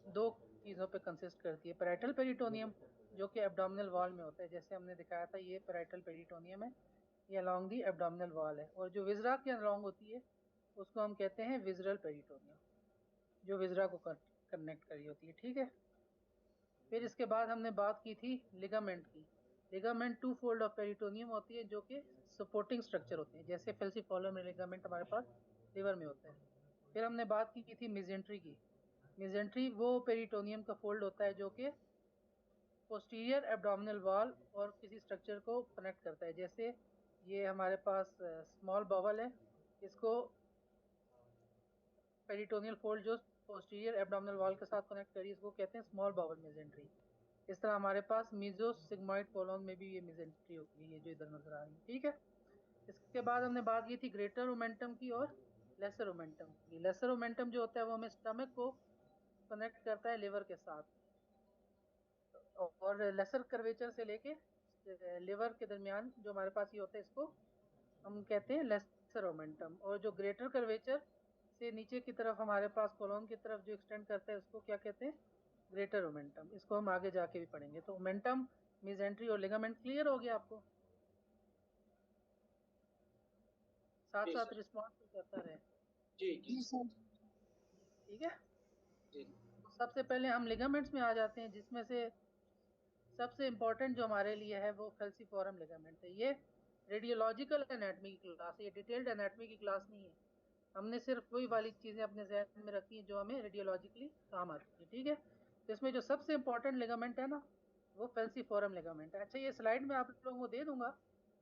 दो चीज़ों पे कंसिस्ट करती है, पैराइटल पेरिटोनियम जो कि एब्डोमिनल वॉल में होता है, जैसे हमने दिखाया था ये पैराइटल पेरिटोनियम है, ये अलोंग दी एब्डोमिनल वॉल है, और जो विजरा के अलोंग होती है उसको हम कहते हैं विजरल पेरिटोनियम, जो विजरा को कनेक्ट करी होती है। ठीक है, फिर इसके बाद हमने बात की थी लिगामेंट की। Ligament two fold of peritoneum होती है जो कि सपोर्टिंग स्ट्रक्चर होते हैं, जैसे फेल्सिफोलम लिगामेंट हमारे पास लिवर में होता है। फिर हमने बात की थी मिजेंट्री की। मिजेंट्री वो पेरिटोनियम का फोल्ड होता है जो कि पोस्टीरियर एब्डोमिनल वॉल और किसी स्ट्रक्चर को कनेक्ट करता है, जैसे ये हमारे पास स्मॉल बॉवल है, इसको पेरिटोनियल फोल्ड जो पोस्टीरियर एब्डोमिनल वॉल के साथ कनेक्ट करी इसको कहते हैं स्मॉल बॉवल मेजेंट्री। इस तरह हमारे पास मीजोसिग्मोइड कोलोन में भी ये मेजेंट्री होती है, ये जो इधर नजर आ रही है। ठीक है, इसके बाद हमने बात की थी ग्रेटर ओमेंटम की और लेसर ओमेंटम की। लेसर ओमेंटम जो होता है वो हमें स्टमक को कनेक्ट करता है लिवर के साथ, और लेसर कर्वेचर से लेके लिवर के दरमियान जो हमारे पास ये होता है इसको हम कहते हैं लेसर ओमेंटम, और जो ग्रेटर कर्वेचर से नीचे की तरफ हमारे पास कोलोन की तरफ जो एक्सटेंड करता है उसको क्या कहते हैं, ग्रेटर ओमेंटम। इसको हम आगे जाके भी पढ़ेंगे। तो ओमेंटम, मिजेंट्री और लिगामेंट क्लियर हो गया आपको? साथ जी साथ सर। रिस्पॉन्स भी करता रहे। जी जी सर। ठीक है, जी तो सबसे पहले हम लिगामेंट्स में आ जाते हैं, जिसमें से सबसे इंपॉर्टेंट जो हमारे लिए है वो फेल्सीफोरम लिगामेंट है। ये रेडियोलॉजिकल एनाटमी की क्लास है, ये डिटेल्ड एनाटमी की क्लास नहीं है। हमने सिर्फ वही वाली चीजें अपने जहन में रखी हैं जो हमें रेडियोलॉजिकली काम आती है। ठीक है, तो इसमें जो सबसे इंपॉर्टेंट लिगामेंट है ना वो फेल्सीफोरम लिगामेंट है। अच्छा, ये स्लाइड में आप लोगों को दे दूंगा,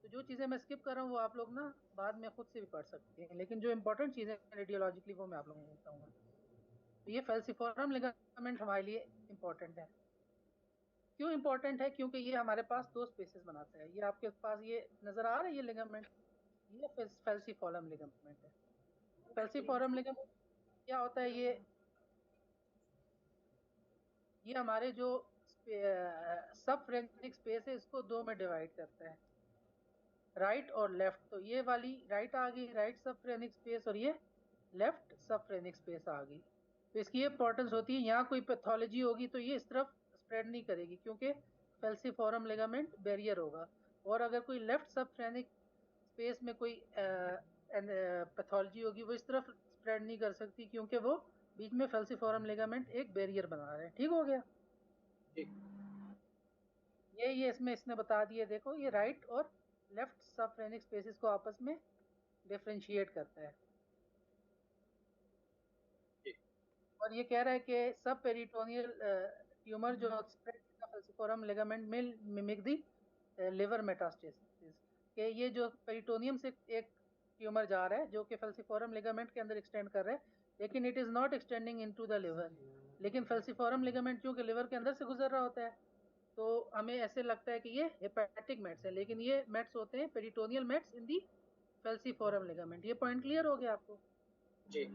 तो जो चीजें मैं स्किप कर रहा हूँ वो आप लोग ना बाद में खुद से भी पढ़ सकते हैं, लेकिन जो इंपॉर्टेंट चीजें रेडियोलॉजिकली वो मैं आप लोगों को बताऊंगा। तो ये फेल्सीफोरम लिगामेंट हमारे लिए इंपॉर्टेंट है। क्यों इंपॉर्टेंट है? क्योंकि ये हमारे पास दो स्पेसेस बनाता है। ये आपके पास ये नजर आ रहा है ये लिगामेंट, ये फेल्सीफोरम लिगामेंट है। फेल्सीफोरम लिगामेंट क्या होता है? ये हमारे जो सब फ्रेनिक स्पेस है इसको दो में डिवाइड करता है, राइट और लेफ्ट। तो ये वाली राइट आ गई, राइट सब फ्रेनिक स्पेस, और ये लेफ्ट सब फ्रेनिक स्पेस आ गई। तो इसकी ये इंपॉर्टेंस होती है, यहाँ कोई पैथोलॉजी होगी तो ये इस तरफ स्प्रेड नहीं करेगी क्योंकि फेल्सीफोरम लिगामेंट बैरियर होगा। और अगर कोई लेफ्ट सब फ्रेनिक स्पेस में कोई पैथोलॉजी होगी वो इस तरफ स्प्रेड नहीं कर सकती क्योंकि वो बीच में फेल्सीफोरम लिगामेंट एक बैरियर बना रहे हैं। ठीक हो गया? जी ये इसमें इसने बता दिया, देखो ये राइट और लेफ्ट सबफ्रेनिक स्पेसिस को आपस में डिफरेंशिएट करता है। जी और ये कह रहा है कि सब पेरिटोनियल ट्यूमर जो स्प्रेड फेल्सिफोरम लिगामेंट में मिमिक दी लिवर मेटास्टेसिस, कि ये जो पेरिटोनियम से एक ट्यूमर जा रहा है जो कि फेल्सिफोरम लिगामेंट के अंदर एक्सटेंड कर रहा है, लेकिन it is not extending into the liver. लेकिन फेल्सिफोरम लिगामेंट क्योंकि लिवर के अंदर से गुजर रहा होता है तो हमें ऐसे लगता है कि ये हेपेटिक मेट्स है, लेकिन ये मेट्स होते हैं पेरिटोनियल मेट्स इन दी फेल्सीफोरम लिगामेंट। ये पॉइंट क्लियर हो गया आपको? जी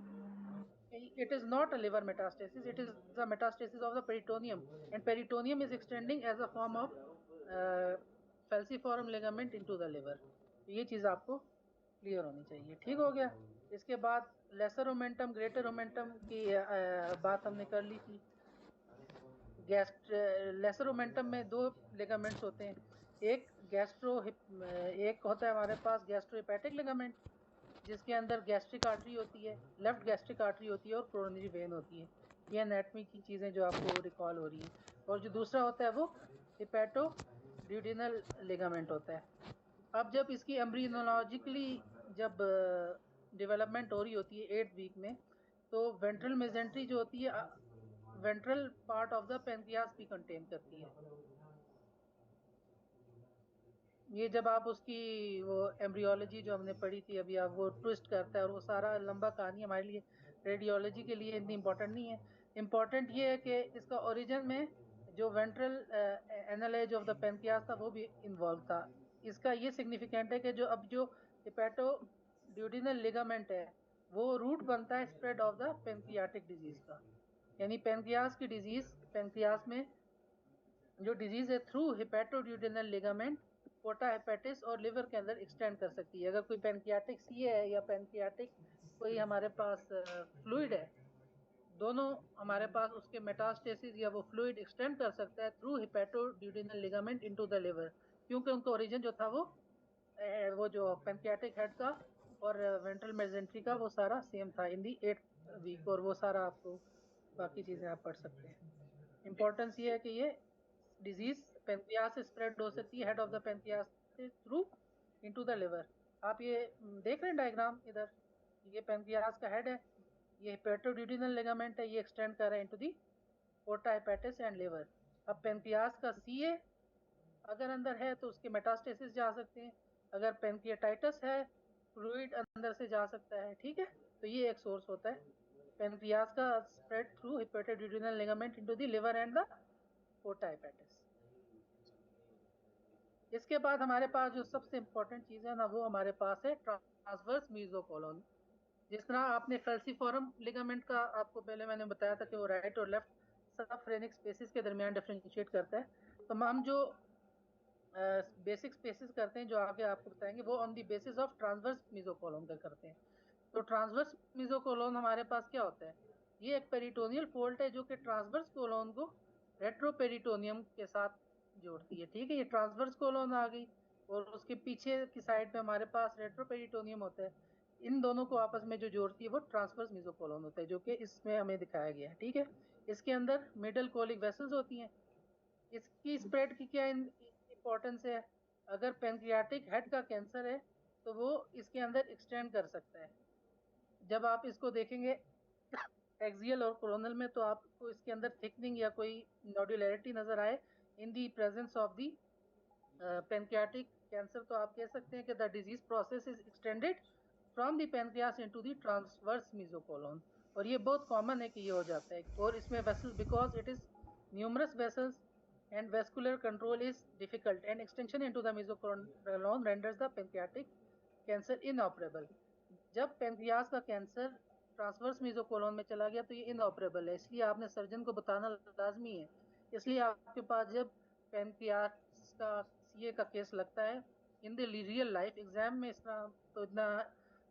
It is not a liver metastasis, it is a metastasis of the peritoneum, and peritoneum is extending as a form of uh, falciform ligament into the liver। तो ये चीज आपको clear होनी चाहिए। ठीक हो गया? इसके बाद लेसर ओमेंटम ग्रेटर ओमेंटम की बात हमने कर ली थी। लेसर ओमेंटम में दो लिगामेंट्स होते हैं, एक गैस्ट्रो एक होता है हमारे पास गैस्ट्रो हेपेटिक लिगामेंट जिसके अंदर गैस्ट्रिक आर्टरी होती है, लेफ्ट गैस्ट्रिक आर्टरी होती है और कोरोनरी वेन होती है। ये एनाटमी की चीजें जो आपको रिकॉल हो रही हैं। और जो दूसरा होता है वो हिपैटो ड्यूडिनल लिगामेंट होता है। अब जब इसकी एम्ब्रियोलॉजिकली जब डेवलपमेंट हो रही होती है 8th वीक में, तो वेंट्रल मेजेंट्री जो होती है ventral part of the pancreas भी कंटेन करती है। ये जब आप उसकी वो एम्ब्रियोलॉजी जो हमने पढ़ी थी अभी, आप वो ट्विस्ट करता है और वो सारा लंबा कहानी हमारे लिए रेडियोलॉजी के लिए इतनी इंपॉर्टेंट नहीं है। इंपॉर्टेंट ये है कि इसका ओरिजिन में जो वेंट्रल एनालेज ऑफ द पेनक्रियास था वो भी इन्वॉल्व था। इसका ये सिग्निफिकेंट है कि जो अब जो हिपैटो ड्यूडिनल लिगामेंट है वो रूट बनता है spread of the pancreatic disease का। यानी पेनक्रियास की डिजीज, पेनक्रियास में जो डिजीज है थ्रू हिपैटोड्यूडेनल लिगामेंट पोटा हेपेटिस और लिवर के अंदर एक्सटेंड कर सकती है। अगर कोई पैनक्रियाटिक सीए है या पैनक्रियाटिक कोई हमारे पास फ्लूइड है दोनों हमारे पास उसके मेटास्टेसिस या वो फ्लूइड एक्सटेंड कर सकता है through hepatoduodenal ligament into the liver, क्योंकि उनका ओरिजिन जो था वो जो पैंक्रियाटिक हेड का और वेंट्रल मेजेंट्री का वो सारा सेम था इन दी 8th वीक, और वो सारा आपको बाकी चीजें आप पढ़ सकते हैं। इंपॉर्टेंस ये है कि ये डिजीज पेनक्रियास से स्प्रेड हो सकती है, हेड ऑफ द पेनक्रियास से थ्रू इनटू द लिवर। आप ये देख रहे हैं डायग्राम इधर, ये पेनक्रियास का हेड है, ये हिपेटोड्यूडिनल लिगामेंट है, ये एक्सटेंड कर रहा है into the porta hepatis and liver. अब पेनक्रियास का सीए अगर अंदर है तो उसके मेटास्टेसिस जा सकते हैं, अगर पेनक्रियाटाइटिस है फ्लूइड अंदर से जा सकता है, ठीक है। तो ये एक सोर्स होता है पेनक्रियास का, spread through hepatoduodenal ligament into the liver and the porta hepatis. इसके बाद हमारे पास जो सबसे इंपॉर्टेंट चीज है ना, वो हमारे पास है ट्रांसवर्स मीजोकोलोन। जिस तरह आपने फेल्सीफोरम लिगामेंट का आपको पहले मैंने बताया था कि वो राइट और लेफ्ट सबफ्रेनिक स्पेसिस के दरमियान डिफरेंशिएट करता है, तो हम जो बेसिक स्पेसिस करते हैं जो आगे आपको बताएंगे वो on the basis of transverse mesocolon का करते हैं। तो ट्रांसवर्स मीजोकोलोन हमारे पास क्या होता है, ये एक पेरिटोनियल फोल्ड है जो कि ट्रांसवर्स कोलोन को रेट्रोपेरिटोनियम के साथ जोड़ती है, ठीक है। ये ट्रांसवर्स कोलोन आ गई, और उसके पीछे की साइड पे हमारे पास रेट्रोपेरिटोनियम होता है। इन दोनों को आपस में जो जोड़ती है वो ट्रांसवर्स मीजोकोलोन होता है, जो कि इसमें हमें दिखाया गया है, ठीक है। इसके अंदर मिडल कोलिक वेसल्स होती हैं। इसकी स्प्रेड की क्या इंपॉर्टेंस है, अगर पेनक्रियाटिक हेड का कैंसर है तो वो इसके अंदर एक्सटेंड कर सकता है। जब आप इसको देखेंगे एक्सियल और कोरोनल में, तो आपको इसके अंदर थिकनिंग या कोई नोडुलैरिटी नजर आए in the presence of the pancreatic cancer, तो आप कह सकते हैं कि the disease process is extended from the pancreas into the transverse mesocolon. और ये बहुत कॉमन है कि ये हो जाता है, और इसमें vessel because it is numerous vessels and vascular control is difficult and extension into the mesocolon renders the pancreatic cancer inoperable। जब पेनक्रियास का कैंसर ट्रांसवर्स मेसोकोलोन में चला गया तो ये इनऑपरेबल है, इसलिए आपने सर्जन को बताना लाजमी है। इसलिए आपके पास जब पेनक्रियास का सीए का केस लगता है in the real life, exam में इस तरह तो इतना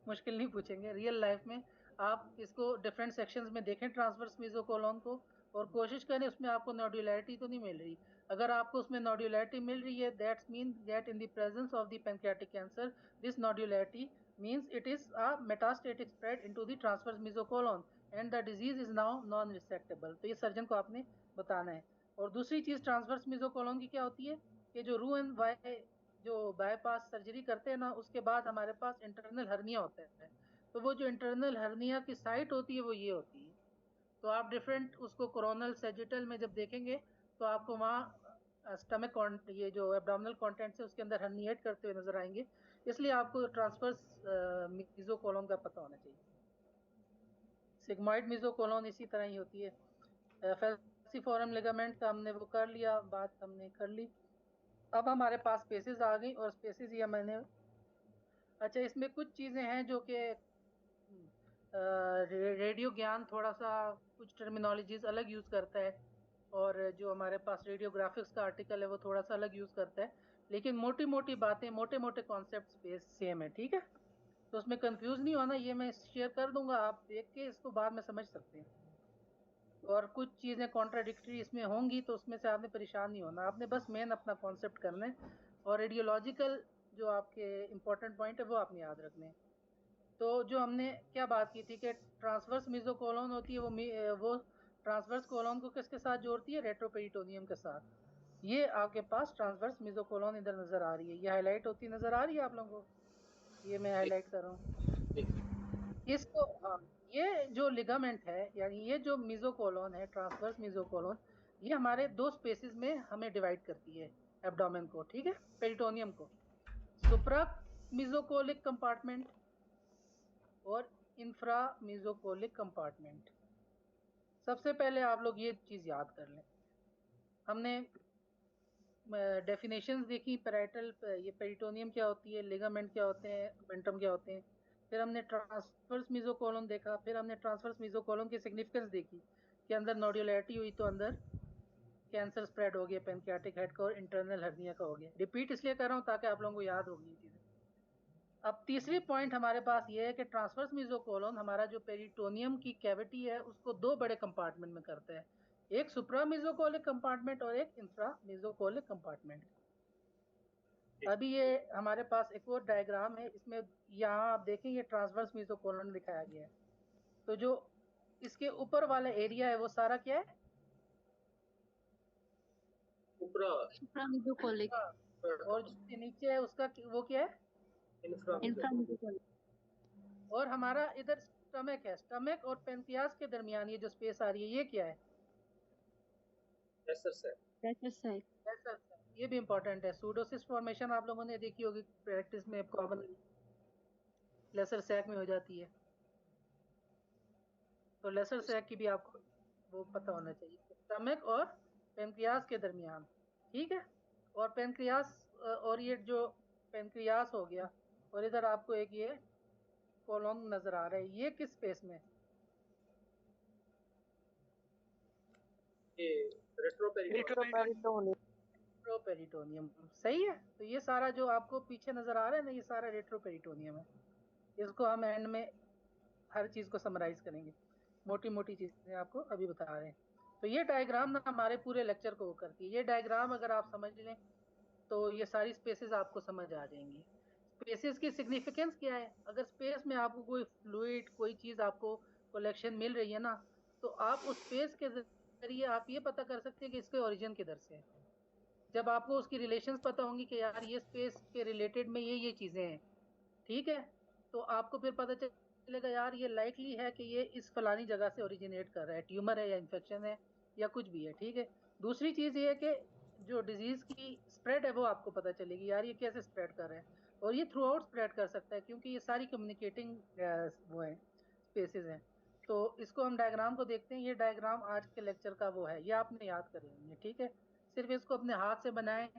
मुश्किल नहीं पूछेंगे, रियल लाइफ में आप इसको डिफरेंट सेक्शंस में देखें ट्रांसवर्स मेसोकोलोन को, और कोशिश करें उसमें आपको नोडुलैरिटी तो नहीं मिल रही। अगर आपको उसमें नोडुलैरिटी मिल रही है, that's mean that in the presence of the pancreatic cancer this nodularity means it is a metastatic spread into the transverse mesocolon and the disease is now non resectable। तो ये सर्जन को आपने बताना है। और दूसरी चीज ट्रांसवर्स मेसोकोलोन की क्या होती है कि जो रू एंड वाई जो बाईपास सर्जरी करते हैं ना, उसके बाद हमारे पास इंटरनल हर्निया होता है। तो वो जो इंटरनल हर्निया की साइट होती है वो ये होती है। तो आप डिफरेंट उसको कोरोनल सेजिटल में जब देखेंगे तो आपको वहाँ स्टमक ये जो एब्डोमिनल कंटेंट्स है उसके अंदर हर्निएट करते हुए नजर आएंगे, इसलिए आपको ट्रांसवर्स मीजोकोलोन का पता होना चाहिए। सिग्मॉइड मीजोकोलोन इसी तरह ही होती है। फेल्सीफोरम लिगामेंट का हमने वो कर लिया, बात हमने कर ली। अब हमारे पास स्पेसिस आ गई, और स्पेसिस ये मैंने अच्छा इसमें कुछ चीजें हैं जो कि रेडियो ज्ञान थोड़ा सा कुछ टर्मिनोलॉजीज अलग यूज करता है, और जो हमारे पास रेडियोग्राफिक्स का आर्टिकल है वो थोड़ा सा अलग यूज करता है, लेकिन मोटी मोटी बातें मोटे मोटे कॉन्सेप्ट सेम है, ठीक है। तो उसमें कंफ्यूज नहीं होना, ये मैं शेयर कर दूंगा, आप देख के इसको बाद में समझ सकते हैं। और कुछ चीजें कॉन्ट्राडिक्टरी इसमें होंगी तो उसमें से आपने परेशान नहीं होना, आपने बस मेन अपना कॉन्सेप्ट करना है, और रेडियोलॉजिकल जो आपके इंपॉर्टेंट पॉइंट है वो आपने याद रखने हैं। तो जो हमने क्या बात की थी कि ट्रांसवर्स मेसोकोलोन होती है, वो ट्रांसवर्स कोलोन को किसके साथ जोड़ती है, रेट्रोपेरिटोनियम के साथ। ये आपके पास ट्रांसवर्स मेसोकोलोन इधर नजर आ रही है, ये हाईलाइट होती नजर आ रही है आप लोगों को, ये मैं हाईलाइट कर रहा हूँ इसको। हाँ, ये जो लिगामेंट है यानी ये जो मेसोकोलोन है ट्रांसवर्स मेसोकोलोन, ये हमारे दो स्पेसिस में हमें डिवाइड करती है एब्डोमेन को, ठीक है, पेरिटोनियम को, सुप्रा मेसोकोलिक कंपार्टमेंट और इंफ्रा मेसोकोलिक कंपार्टमेंट। सबसे पहले आप लोग ये चीज याद कर लें, हमने डेफिनेशंस देखी, पैराइटल ये पेरिटोनियम क्या होती है, लिगामेंट क्या होते हैं, वेंट्रम क्या होते हैं, फिर हमने ट्रांसवर्स मेसोकोलोन देखा, फिर हमने ट्रांसवर्स मेसोकोलोन की सिग्निफिकेंस देखी कि अंदर नोडुलैरिटी हुई तो अंदर कैंसर स्प्रेड हो गया पेनक्रियाटिक हेड का और इंटरनल हर्निया का हो गया। रिपीट इसलिए कर रहा हूँ ताकि आप लोगों को याद होगी ये चीजें। अब तीसरी पॉइंट हमारे पास ये है कि ट्रांसवर्स मेसोकोलोन हमारा जो पेरिटोनियम की कैविटी है उसको दो बड़े कंपार्टमेंट में करता है, एक सुप्रा मेसोकोलिक कंपार्टमेंट और एक इंफ्रा मेसोकोलिक कंपार्टमेंट। अभी ये हमारे पास एक और डायग्राम है, इसमें यहाँ आप देखें ये ट्रांसवर्स मेसोकोलोन दिखाया गया है। तो जो इसके ऊपर वाला एरिया है वो सारा क्या है? सुप्रा मेसोकोलिक। और जो नीचे है उसका वो क्या है? इंफ्रा मेसोकोलिक। और हमारा इधर स्टमक है, स्टमक और पेनक्रियास के दरमियान ये जो स्पेस आ रही है ये क्या है? ये भी इंपॉर्टेंट है। सूडोसिस फॉर्मेशन आप लोगों ने देखी होगी प्रैक्टिस में, कॉमन लेसर सैक में हो जाती है, तो लेसर सैक की भी आपको वो पता होना चाहिए, स्टमक और पेनक्रियास के दरमियान, ठीक है। और पेनक्रियास और ये जो पेनक्रियास हो गया और इधर आपको एक ये कोलोन नजर आ रहा है, ये किस स्पेस में? रेट्रोपेरिटोनियम, सही है। तो ये सारा जो आपको पीछे नजर आ रहा है ना, ये सारा रेट्रोपेरिटोनियम है। इसको हम एंड में हर चीज को समराइज करेंगे, मोटी मोटी चीजें आपको अभी बता रहे हैं। तो ये डायग्राम ना हमारे पूरे लेक्चर को वो करती है। ये डायग्राम अगर आप समझ लें तो ये सारी स्पेसेस आपको समझ आ जाएंगी। स्पेसेस की सिग्निफिकेंस क्या है? अगर स्पेस में आपको कोई फ्लूइड कोई चीज आपको कलेक्शन मिल रही है ना, तो आप उस स्पेस के जरिए आप ये पता कर सकते हैं कि इसके ओरिजिन किधर से है। जब आपको उसकी रिलेशंस पता होंगी कि यार ये स्पेस के रिलेटेड में ये चीजें हैं, ठीक है, तो आपको फिर पता चलेगा यार ये लाइकली है कि ये इस फलानी जगह से ओरिजिनेट कर रहा है, ट्यूमर है या इन्फेक्शन है या कुछ भी है, ठीक है। दूसरी चीज ये है कि जो डिजीज की स्प्रेड है वो आपको पता चलेगी, यार ये कैसे स्प्रेड कर रहा है, और ये थ्रू आउट स्प्रेड कर सकता है क्योंकि ये सारी कम्युनिकेटिंग वो है स्पेसेस हैं। तो इसको हम डायग्राम को देखते हैं। ये डायग्राम आज के लेक्चर का वो है, ये आपने याद कर लेंगे, ठीक है। सिर्फ इसको अपने हाथ से बनाएं,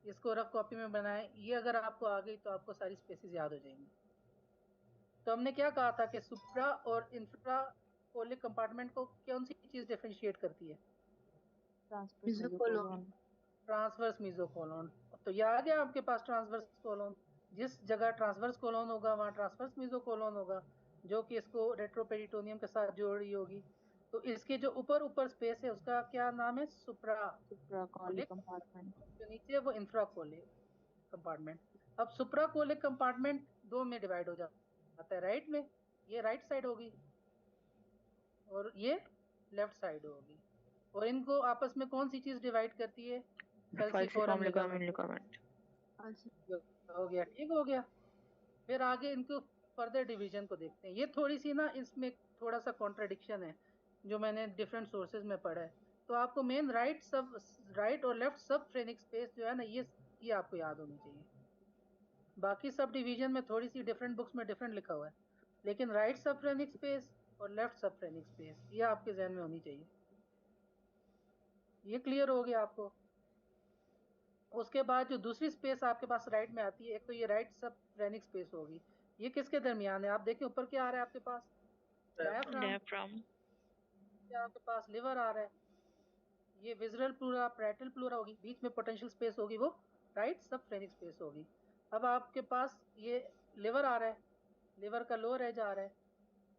इसको रफ कॉपी में बनाएं, ये अगर आपको आ गई तो आपको सारी स्पेसेस याद हो जाएंगी। तो हमने क्या कहा था कि सुप्रा और इंफ्रा कोलिक कंपार्टमेंट को कौन सी चीज डिफरेंशिएट करती है? ट्रांसवर्स मेसोकोलोन। तो ये आ गया आपके पास ट्रांसवर्स कोलोन। जिस जगह ट्रांसवर्स कोलोन होगा वहां ट्रांसवर्स मेसोकोलोन होगा, जो कि इसको रेट्रोपेरिटोनियम के साथ जोड़ रही होगी। तो इसके जो ऊपर ऊपर स्पेस है उसका क्या नाम है? सुप्राकोलिक कंपार्टमेंट। जो नीचे है वो इंफ्राकोलिक कंपार्टमेंट। अब सुप्राकोलिक कंपार्टमेंट दो में डिवाइड हो जाता है, राइट में ये राइट साइड होगी और ये लेफ्ट साइड होगी, और इनको आपस में कौन सी चीज डिवाइड करती है? फैल्सिफोरम लिगामेंट। हो गया, ठीक हो गया। फिर आगे इनको फर्दर डिवीजन को देखते हैं। ये थोड़ी सी ना इसमें थोड़ा सा कॉन्ट्रडिक्शन है जो मैंने डिफरेंट सोर्सेज में पढ़ा है। तो आपको मेन राइट और लेफ्ट सब फ्रेनिक स्पेस जो है ना, ये आपको याद होनी चाहिए। बाकी सब डिवीजन में थोड़ी सी डिफरेंट बुक्स में डिफरेंट लिखा हुआ है, लेकिन राइट सब फ्रेनिक स्पेस और लेफ्ट सब फ्रेनिक स्पेस ये आपके जहन में होनी चाहिए। ये क्लियर हो गया आपको? उसके बाद जो दूसरी स्पेस आपके पास राइट में आती है, एक तो ये राइट सब फ्रेनिक स्पेस होगी, ये किसके दरमियान है? आप देखिए ऊपर क्या आ रहा है आपके पास? डायफ्राम। आपके पास लिवर आ रहा है, ये विजरल प्लूरा पैरेटल प्लूरा होगी, बीच में पोटेंशियल स्पेस होगी, वो राइट सब फ्रेनिक स्पेस होगी। अब आपके पास ये लिवर आ रहा है, लिवर का लोअर एज आ रहा है,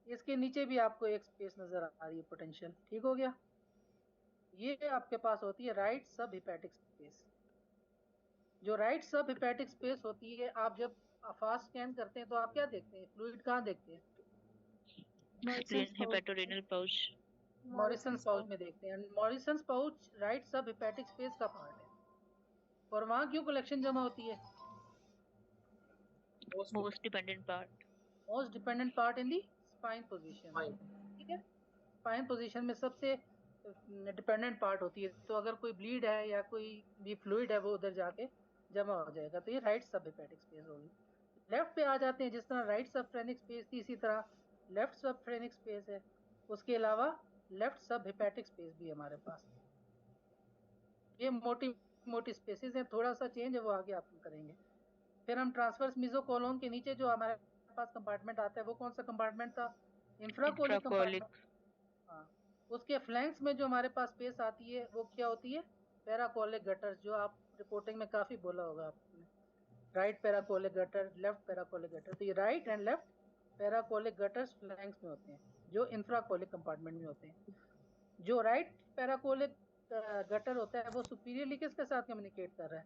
इसके नीचे भी आपको एक स्पेस नजर आ रही है पोटेंशियल, ठीक हो गया। ये आपके पास होती है राइट सब हिपैटिक स्पेस। जो राइट सब हिपैटिक स्पेस होती है, आप जब फास्ट स्कैन करते हैं तो आप क्या देखते हैं? फ्लूइड कहाँ देखते हैं? हेपेटोरेनल पाउच, मॉरिसन्स पाउच में देखते हैं। मॉरिसन्स pouch right sub hepatic space का पार्ट है, और वहां क्यों कलेक्शन जमा होती है? Most dependent part in the spine position, ठीक है। स्पाइन पोजीशन में सबसे डिपेंडेंट पार्ट होती है, तो अगर कोई ब्लीड है या कोई भी फ्लूइड है वो उधर जाके जमा हो जाएगा, तो ये राइट सब हिपैटिक स्पेस होगी। लेफ्ट पे आ जाते हैं, जिस तरह राइट सब फ्रेनिक स्पेस थी इसी तरह लेफ्ट सब फ्रेनिक स्पेस है। उसके अलावा लेफ्ट सब हिपैटिक स्पेस भी है हमारे पास। ये मोटी मोटी स्पेसेस हैं, थोड़ा सा चेंज है वो आगे आप करेंगे। फिर हम ट्रांसवर्स मेसोकोलोन के नीचे जो हमारे पास कंपार्टमेंट आता है वो कौन सा कंपार्टमेंट था? इंफ्राकोलिक कंपार्टमेंट। हाँ, उसके फ्लैंक्स में जो हमारे पास स्पेस आती है वो क्या होती है? पैराकोलिक गटर्स, जो आप रिपोर्टिंग में काफी बोला होगा आपने। Right paracolic gutter, left paracolic gutter. तो ये right and left paracolic gutters flanks में होते हैं, जो इंफ्राकोलिक कंपार्टमेंट में होते हैं। जो राइट पैराकोलिक गटर होता है वो सुपीरियरली किसके साथ कम्युनिकेट कर रहा है?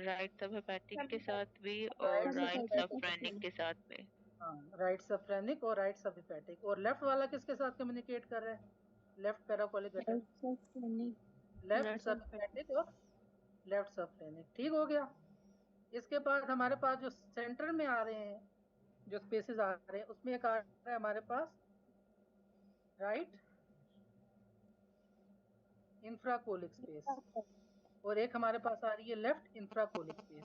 राइट सब हेपेटिक के साथ भी राइट और राइट सब फ्रेनिक के साथ में। हाँ, राइट सबफ्रेनिक और राइट सब हेपेटिक। और लेफ्ट वाला किसके साथ कम्युनिकेट कर रहा है? Left paracolic gutter, left sub hepatic और लेफ्ट सबफ्रेनिक। ठीक हो गया। इसके बाद हमारे पास जो सेंटर में आ रहे हैं, जो स्पेसेस आ रहे हैं, उसमें एक आ रहा है हमारे पास राइट इंफ्राकोलिक स्पेस, और एक हमारे पास आ रही है लेफ्ट इंफ्राकोलिक स्पेस।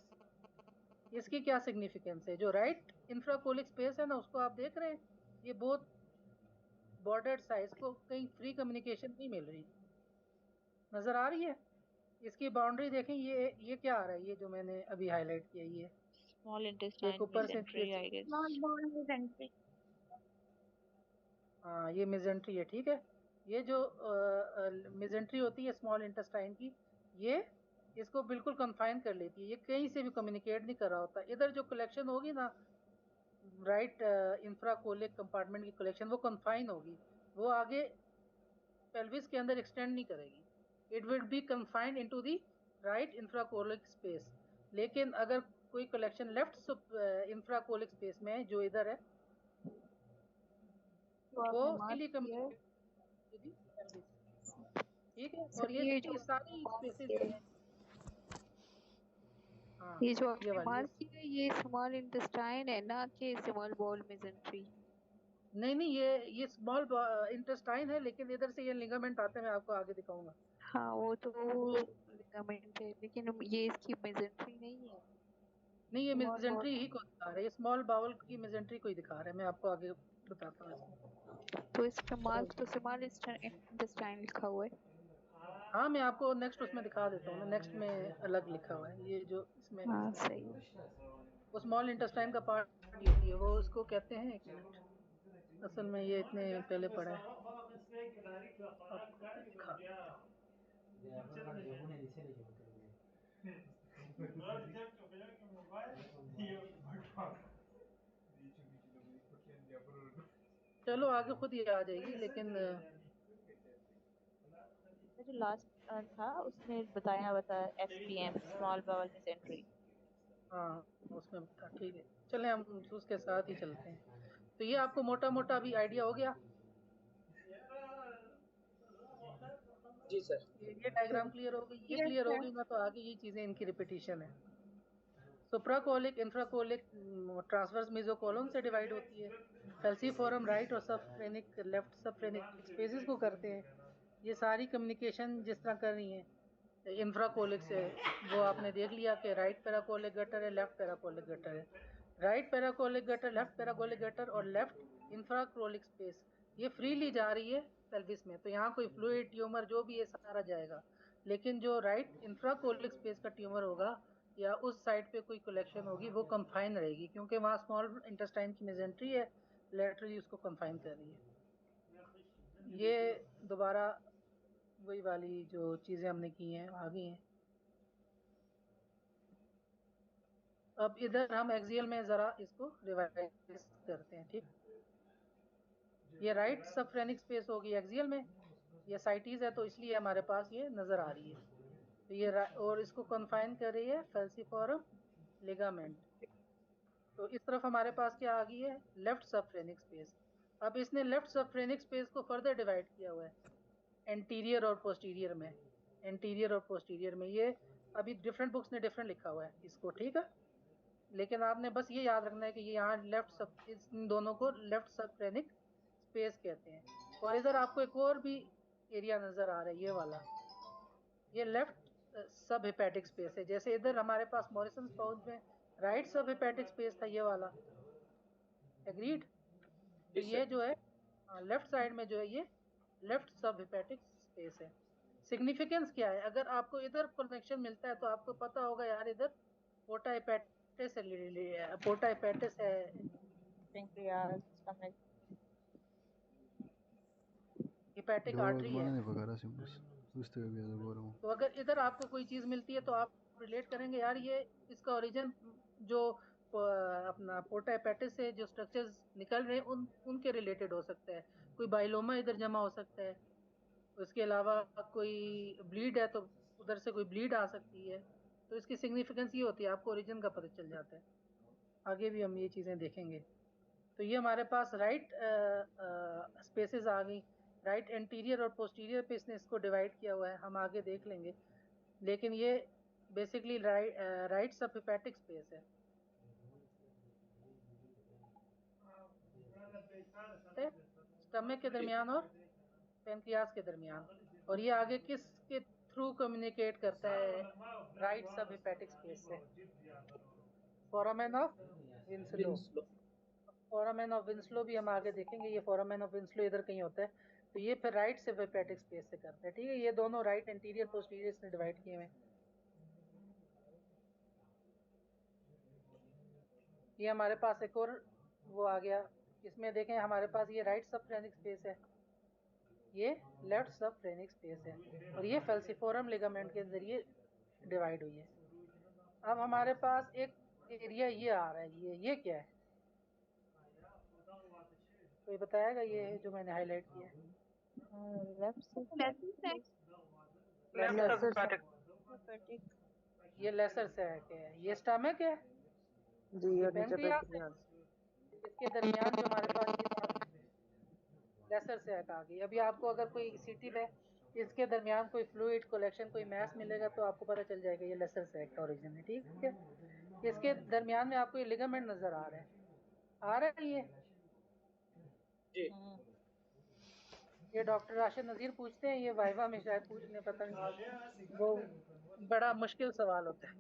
इसकी क्या सिग्निफिकेंस है? जो राइट इंफ्राकोलिक स्पेस है ना, उसको आप देख रहे हैं, ये बहुत बॉर्डर्ड साइज को कहीं फ्री कम्युनिकेशन नहीं मिल रही, नजर आ रही है? इसकी बाउंड्री देखें, ये क्या आ रहा है? ये जो मैंने अभी हाईलाइट किया, ये स्मॉल एक इंटेस्टाइन ऊपर से मेसेंट्री आई गेस। हाँ, ये मेजेंट्री है। ठीक है, ये जो मेजेंट्री होती है स्मॉल इंटेस्टाइन की, ये इसको बिल्कुल कन्फाइन कर लेती है, ये कहीं से भी कम्युनिकेट नहीं कर रहा होता। इधर जो कलेक्शन होगी ना, राइट इंफ्राकोलिक कंपार्टमेंट की कलेक्शन, वो कन्फाइन होगी, वो आगे पेल्विस के अंदर एक्सटेंड नहीं करेगी। It will be confined into the right infracolic space. लेकिन अगर कोई कलेक्शन लेफ्ट इंफ्राकोलिक स्पेस में है, जो इधर है, वो freely communicate to the pelvis. ठीक है, और ये सारी स्पेसेस जो है, हाँ, ये जो आपने वाली मार्क किया है ये स्मॉल इंटेस्टाइन है ना कि स्मॉल बॉल मेसेंट्री? नहीं, ये स्मॉल इंटेस्टाइन है, लेकिन इधर से ये लिगामेंट आते हैं, मैं आपको आगे दिखाऊंगा। हाँ वो तो लिगामेंट है, लेकिन ये इसकी मेसेंट्री नहीं है। नहीं, ये Small मेजेंट्री bowel। ही को दिखा रहा है, ये स्मॉल बाउल की मेजेंट्री को ही दिखा रहा है। मैं आपको आगे बताता हूँ इसमें। तो इस पे मार्क तो स्मॉल इंटेस्टाइन लिखा हुआ है। हाँ, मैं आपको नेक्स्ट उसमें दिखा देता हूँ ना, नेक्स्ट में अलग लिखा हुआ है, ये जो इसमें हाँ सही। वो स्मॉल इंटेस्टाइन का पार्ट होती है, वो उसको कहते हैं, एक मिनट, असल में ये इतने पहले पढ़ा है, आपको दिखा चलो आगे खुद ही आ जाएगी, लेकिन जो लास्ट था उसमें बता एसपीएम स्मॉल बाउल मेसेंट्री। हाँ, उसमें था। ठीक है, चलें हम उसके साथ ही चलते हैं। तो ये आपको मोटा मोटा अभी आइडिया हो गया? जी सर। ये डायग्राम क्लियर हो गई? ये क्लियर हो गई ना, तो आगे ये चीजें इनकी रिपीटिशन है। सुप्राकोलिक इंफ्राकोलिक ट्रांसवर्स मेसोकोलोन से डिवाइड होती है। फेल्सीफोरम राइट और सबफ्रेनिक लेफ्ट सबफ्रेनिक स्पेसेस को करते हैं। ये सारी कम्युनिकेशन जिस तरह कर रही है इंफ्राकोलिक से, वो आपने देख लिया कि राइट पैराकोलिक गटर है, लेफ्ट पैराकोलिक गटर है। Right paracolic gutter, left paracolic gutter और लेफ्ट इंफ्राकोलिक स्पेस, ये फ्रीली जा रही है पेल्विस में। तो यहाँ कोई फ्लूइड ट्यूमर जो भी है सारा जाएगा, लेकिन जो राइट इंफ्राकोलिक स्पेस का ट्यूमर होगा या उस साइड पे कोई कलेक्शन होगी, वो कंफाइन रहेगी, क्योंकि वहाँ स्मॉल इंटेस्टाइन की मेजेंट्री है, लेटरली उसको कंफाइन कर रही है। ये दोबारा वही वाली जो चीजें हमने की हैं आ गई हैं। अब इधर हम एक्सियल में जरा इसको रिवाइज करते हैं। ठीक, ये राइट सबफ्रेनिक स्पेस होगी एक्सियल में, ये साइटीज है, तो इसलिए हमारे पास ये नजर आ रही है। तो ये और इसको कन्फाइन कर रही है फेल्सीफोरम लिगामेंट। तो इस तरफ हमारे पास क्या आ गई है? Left subphrenic space. अब इसने लेफ्ट सबफ्रेनिक स्पेस को फर्दर डिवाइड किया हुआ है एंटीरियर और पोस्टीरियर में। एंटीरियर और पोस्टीरियर में ये अभी डिफरेंट बुक्स ने डिफरेंट लिखा हुआ है इसको, ठीक है, लेकिन आपने बस ये याद रखना है कि ये यहाँ लेफ्ट सब, इन दोनों को लेफ्ट सबफ्रेनिक स्पेस कहते हैं। और इधर आपको एक और भी एरिया नजर आ रहा है, ये वाला, ये लेफ्ट सब हेपेटिक स्पेस है। जैसे इधर हमारे पास मॉरिसन पाउच में राइट सब हेपेटिक स्पेस था, ये वाला, एग्रीड? तो जी ये सर। जो है लेफ्ट साइड में जो है ये लेफ्ट सब हेपेटिक स्पेस है। सिग्निफिकेंस क्या है? अगर आपको इधर कनेक्शन मिलता है तो आपको पता होगा यार, इधर पोर्टा हेपेटिस है, पोर्टा हेपेटिस है, पेंक्रियास स्टमक। हेपेटिक आर्टरी है। उस तरह भी अलग हो रहा हूँ। तो अगर इधर आपको कोई चीज मिलती है तो आप रिलेट करेंगे यार ये इसका ओरिजिन जो अपना पोर्टा हेपेटिस से जो स्ट्रक्चर्स निकल रहे हैं उनके रिलेटेड हो सकता है। कोई बाइलोमा इधर जमा हो सकता है। उसके अलावा कोई ब्लीड है तो उधर से कोई ब्लीड आ सकती है। तो इसकी सिग्निफिकेंस ये होती है, आपको ओरिजिन का पता चल जाता है। आगे भी हम ये चीजें देखेंगे। तो ये हमारे पास राइट स्पेसेस आ गई। राइट एंटीरियर और पोस्टीरियर पे इसने इसको डिवाइड किया हुआ है, हम आगे देख लेंगे। लेकिन ये basically right sub hepatic space है। स्टमक के दरमियान और पेनक्रियास के दरमियान। और ये आगे किसके थ्रू कम्युनिकेट करता है? राइट सब हिपैटिक स्पेस से। Foramen of Winslow. Winslow. Foramen of Winslow भी हम आगे देखेंगे। ये फोरामेन ऑफ विंसलो इधर कहीं होता है। तो ये फिर राइट सब हिपैटिक स्पेस से करता है। ठीक है, ये दोनों राइट एंटीरियर पोस्टीरियर से डिवाइड किए हुए। ये हमारे पास एक और वो आ गया। इसमें देखें हमारे पास ये राइट सब फ्रेनिक स्पेस है, ये लेफ्ट सब फ्रेनिक स्पेस है, और ये फेल्सिफोरम लिगामेंट के जरिए डिवाइड हुई है। अब हमारे पास एक एरिया ये आ रहा है, ये क्या है? तो ये बताएगा, ये है जो मैंने हाईलाइट किया है। लेफ्ट से लेसर हेपेटिक। ये लेसर सैक है, ये स्टमक है, जी, ये और नीचे पेनक्रियास है। पेनक्रियास। इसके दरमियान जो हमारे पास ये लेसर सैक आ गई। अभी आपको अगर कोई सीटी में इसके दरमियान कोई फ्लूइड कलेक्शन कोई मैस मिलेगा तो आपको पता चल जाएगा ये लेसर सैक का ओरिजिन है। ठीक है, इसके दरमियान में आपको ये लिगामेंट नजर आ रहा है, आ रहा है जी। ये डॉक्टर राशिद नजीर पूछते हैं, ये वाइवा में शायद पूछ लें, पता नहीं, वो बड़ा मुश्किल सवाल होता है।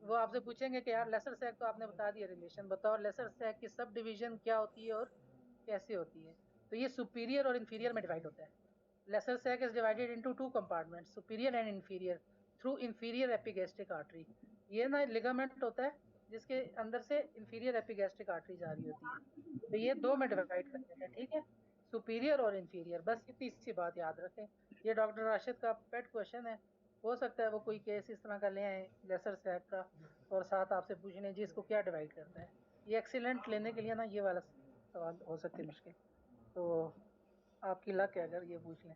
वो आपसे पूछेंगे कि यार लेसर सैक तो आपने बता दिया, रिलेशन बताओ लेसर सैक की सब डिवीजन क्या होती है और कैसे होती है। तो ये सुपीरियर और इंफीरियर में डिवाइड होता है। Lesser sac is divided into two compartments, superior and inferior, through inferior epigastric artery. ये ना लिगामेंट होता है जिसके अंदर से इंफीरियर एपिगैस्ट्रिक आर्टरी जारी होती है। तो ये दो में डिवाइड कर देते हैं। ठीक है, सुपीरियर और इंफीरियर, बस इतनी सी बात याद रखें। ये डॉक्टर राशिद का पेट क्वेश्चन है, हो सकता है वो कोई केस इस तरह का ले आए लेसर सैक का और साथ आपसे पूछने जी इसको क्या डिवाइड करता है। ये एक्सीलेंट लेने के लिए ना ये वाला सवाल हो सकते मुश्किल, तो आपकी लक है अगर ये पूछ लें।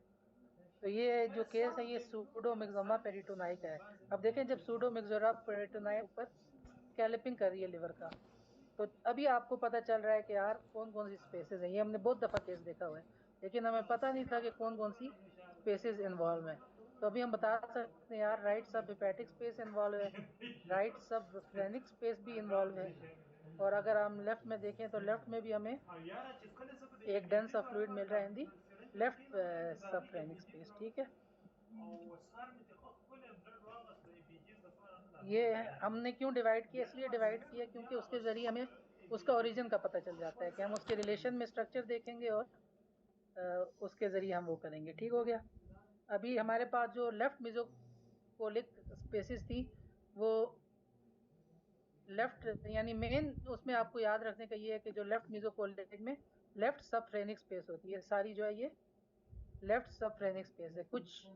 तो ये जो केस है ये सूडोमिक्सोमा पेरिटोनाई का है। अब देखें जब सूडोमिक्सोमा पेरिटोनाई ऊपर स्कैल्पिंग कर रही है लिवर का, तो अभी आपको पता चल रहा है कि यार कौन कौन सी स्पेसेस है। ये हमने बहुत दफा केस देखा हुआ है, लेकिन हमें पता नहीं था कि कौन कौन सी स्पेसेस इन्वॉल्व है। तो अभी हम बता सकते हैं यार right sub hepatic space involve है, राइट सब फ्रेनिक स्पेस भी इन्वॉल्व है, और अगर हम लेफ्ट में देखें तो लेफ्ट में भी हमें एक डेंस ऑफ फ्लूइड मिल रहा है in the left sub phrenic space. ठीक है, ये हमने क्यों डिवाइड किया? इसलिए डिवाइड किया क्योंकि उसके जरिए हमें उसका ओरिजिन का पता चल जाता है कि हम उसके रिलेशन में स्ट्रक्चर देखेंगे और उसके जरिए हम वो करेंगे। ठीक हो गया। अभी हमारे पास जो लेफ्ट मिजोकोलिक स्पेसिस थी वो लेफ्ट यानी मेन उसमें आपको याद रखने का ये है कि जो लेफ्ट मिजोकोलिक में लेफ्ट सब फ्रेनिक स्पेस होती है सारी, जो है ये लेफ्ट सब फ्रेनिक स्पेस है। कुछ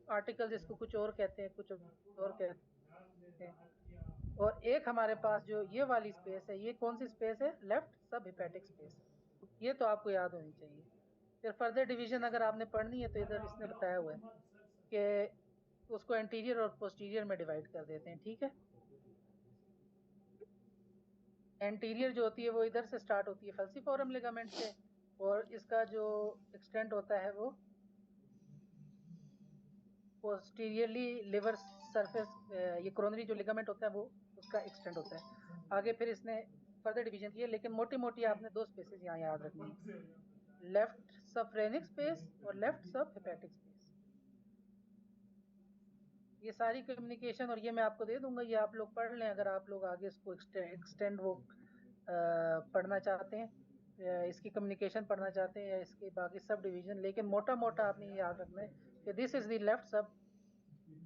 आर्टिकल्स इसको कुछ और कहते हैं, कुछ और कहते हैं। और एक हमारे पास जो ये वाली स्पेस है, ये कौन सी स्पेस है? लेफ्ट सब हिपैटिक स्पेस। ये तो आपको याद होनी चाहिए। फिर फर्दर डिवीजन अगर आपने पढ़नी है तो इधर इसने बताया हुआ है कि उसको एंटीरियर और पोस्टीरियर में डिवाइड कर देते हैं। ठीक है, एंटीरियर जो होती है वो इधर से स्टार्ट होती है फेल्सिफोरम लिगामेंट से, और इसका जो एक्सटेंट होता है वो पोस्टीरियरली लिवर सरफेस, ये कोरोनरी जो लिगामेंट होता है वो उसका एक्सटेंड होता है। आगे फिर इसने फर्दर डिवीजन किया, लेकिन मोटी मोटी आपने दो स्पेसेस यहाँ याद रखनी है, लेफ्ट सब फ्रेनिक स्पेस और लेफ्ट सब हिपैटिक स्पेस। ये सारी कम्युनिकेशन और ये मैं आपको दे दूंगा, ये आप लोग पढ़ लें अगर आप लोग आगे इसको एक्सटेंड वो पढ़ना चाहते हैं, इसकी कम्युनिकेशन पढ़ना चाहते हैं या इसके बाकी सब डिवीजन। लेकिन मोटा मोटा आपने ये याद रखना है कि this is the left sub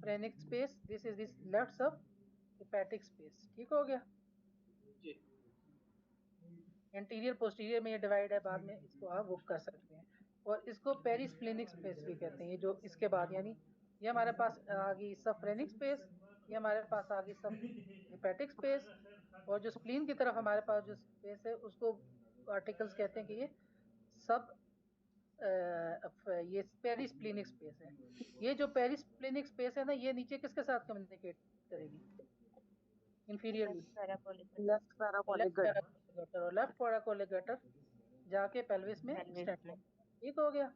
phrenic space, this is this left सब हिपैटिक स्पेस। ठीक हो गया। जी। एंटीरियर पोस्टीरियर में ये डिवाइड है, बाद में इसको आप बुक कर सकते हैं। और इसको पेरिस्प्लेनिक स्पेस भी कहते हैं, ये जो इसके बाद यानी ये हमारे पास आ गई सबफ्रेनिक स्पेस, ये हमारे पास आ गई सब हिपैटिक स्पेस, और जो स्प्लीन की तरफ हमारे पास जो स्पेस है उसको आर्टिकल्स कहते हैं कि ये सब ये पेरिस्प्लिनिक स्पेस है। ये जो पेरिस्प्लिनिक स्पेस है ना, ये नीचे किसके साथ कम्युनिकेट करेगी? Inferiorly left paracolic left paracolic left paracolic gutter, और लेफ्ट पैराकोलिक गटर जाके पेल्विस में पेल्विस एक्सटेंड में। होगा। ठीक हो गया।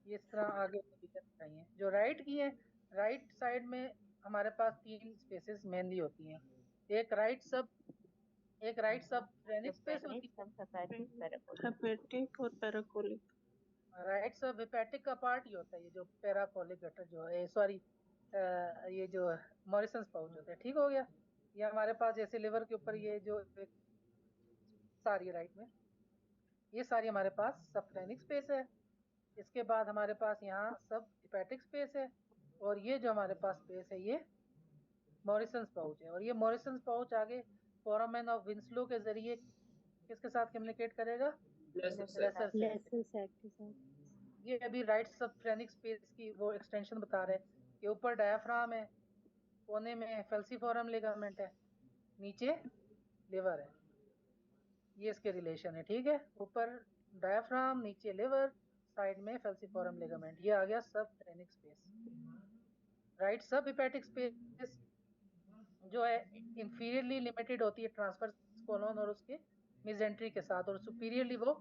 ये इस तरह आगे चाहिए। जो राइट की है, राइट साइड में हमारे पास 3 स्पेसेस मेनली होती हैं। एक राइट सब फ्रेनिक स्पेस हिस्पैनिक, होती है। सब हेपेटिक, पैराकोलिक। हेपेटिक और पैराकोलिक। राइट सब हिपैटिक का पार्ट ही होता है, ये जो पैराकोलिक गटर जो है, सॉरी ये जो मॉरिसन्स पाउच होता है। ठीक हो गया। ये हमारे पास जैसे लिवर के ऊपर ये जो एक सारी राइट में, ये सारी हमारे पास सबफ्रेनिक स्पेस है। इसके बाद हमारे पास यहाँ सब हिपैटिक स्पेस है, और ये जो हमारे पास स्पेस है ये मॉरिसन्स पाउच है। और ये मॉरिसन्स पाउच आगे फोरामेन ऑफ विंसलो के जरिए किसके साथ कम्युनिकेट करेगा? Lesser lesser sac. Lesser sac. Sac. Lesser sac के साथ। ये अभी राइट सबफ्रेनिक स्पेस की वो एक्सटेंशन बता रहे हैं कि ऊपर डायाफ्राम है, कोने में फेल्सीफोरम लिगामेंट है, नीचे लिवर है। ये इसके रिलेशन है। ठीक है, ऊपर डायाफ्राम, नीचे लिवर, साइड में फेल्सीफोरम लिगामेंट। ये आ गया सबफ्रेनिक space. Right sub hepatic space जो है इंफीरियरली लिमिटेड होती है ट्रांसवर्स कोलोन और उसके मिजेंट्री के साथ, और सुपीरियरली वो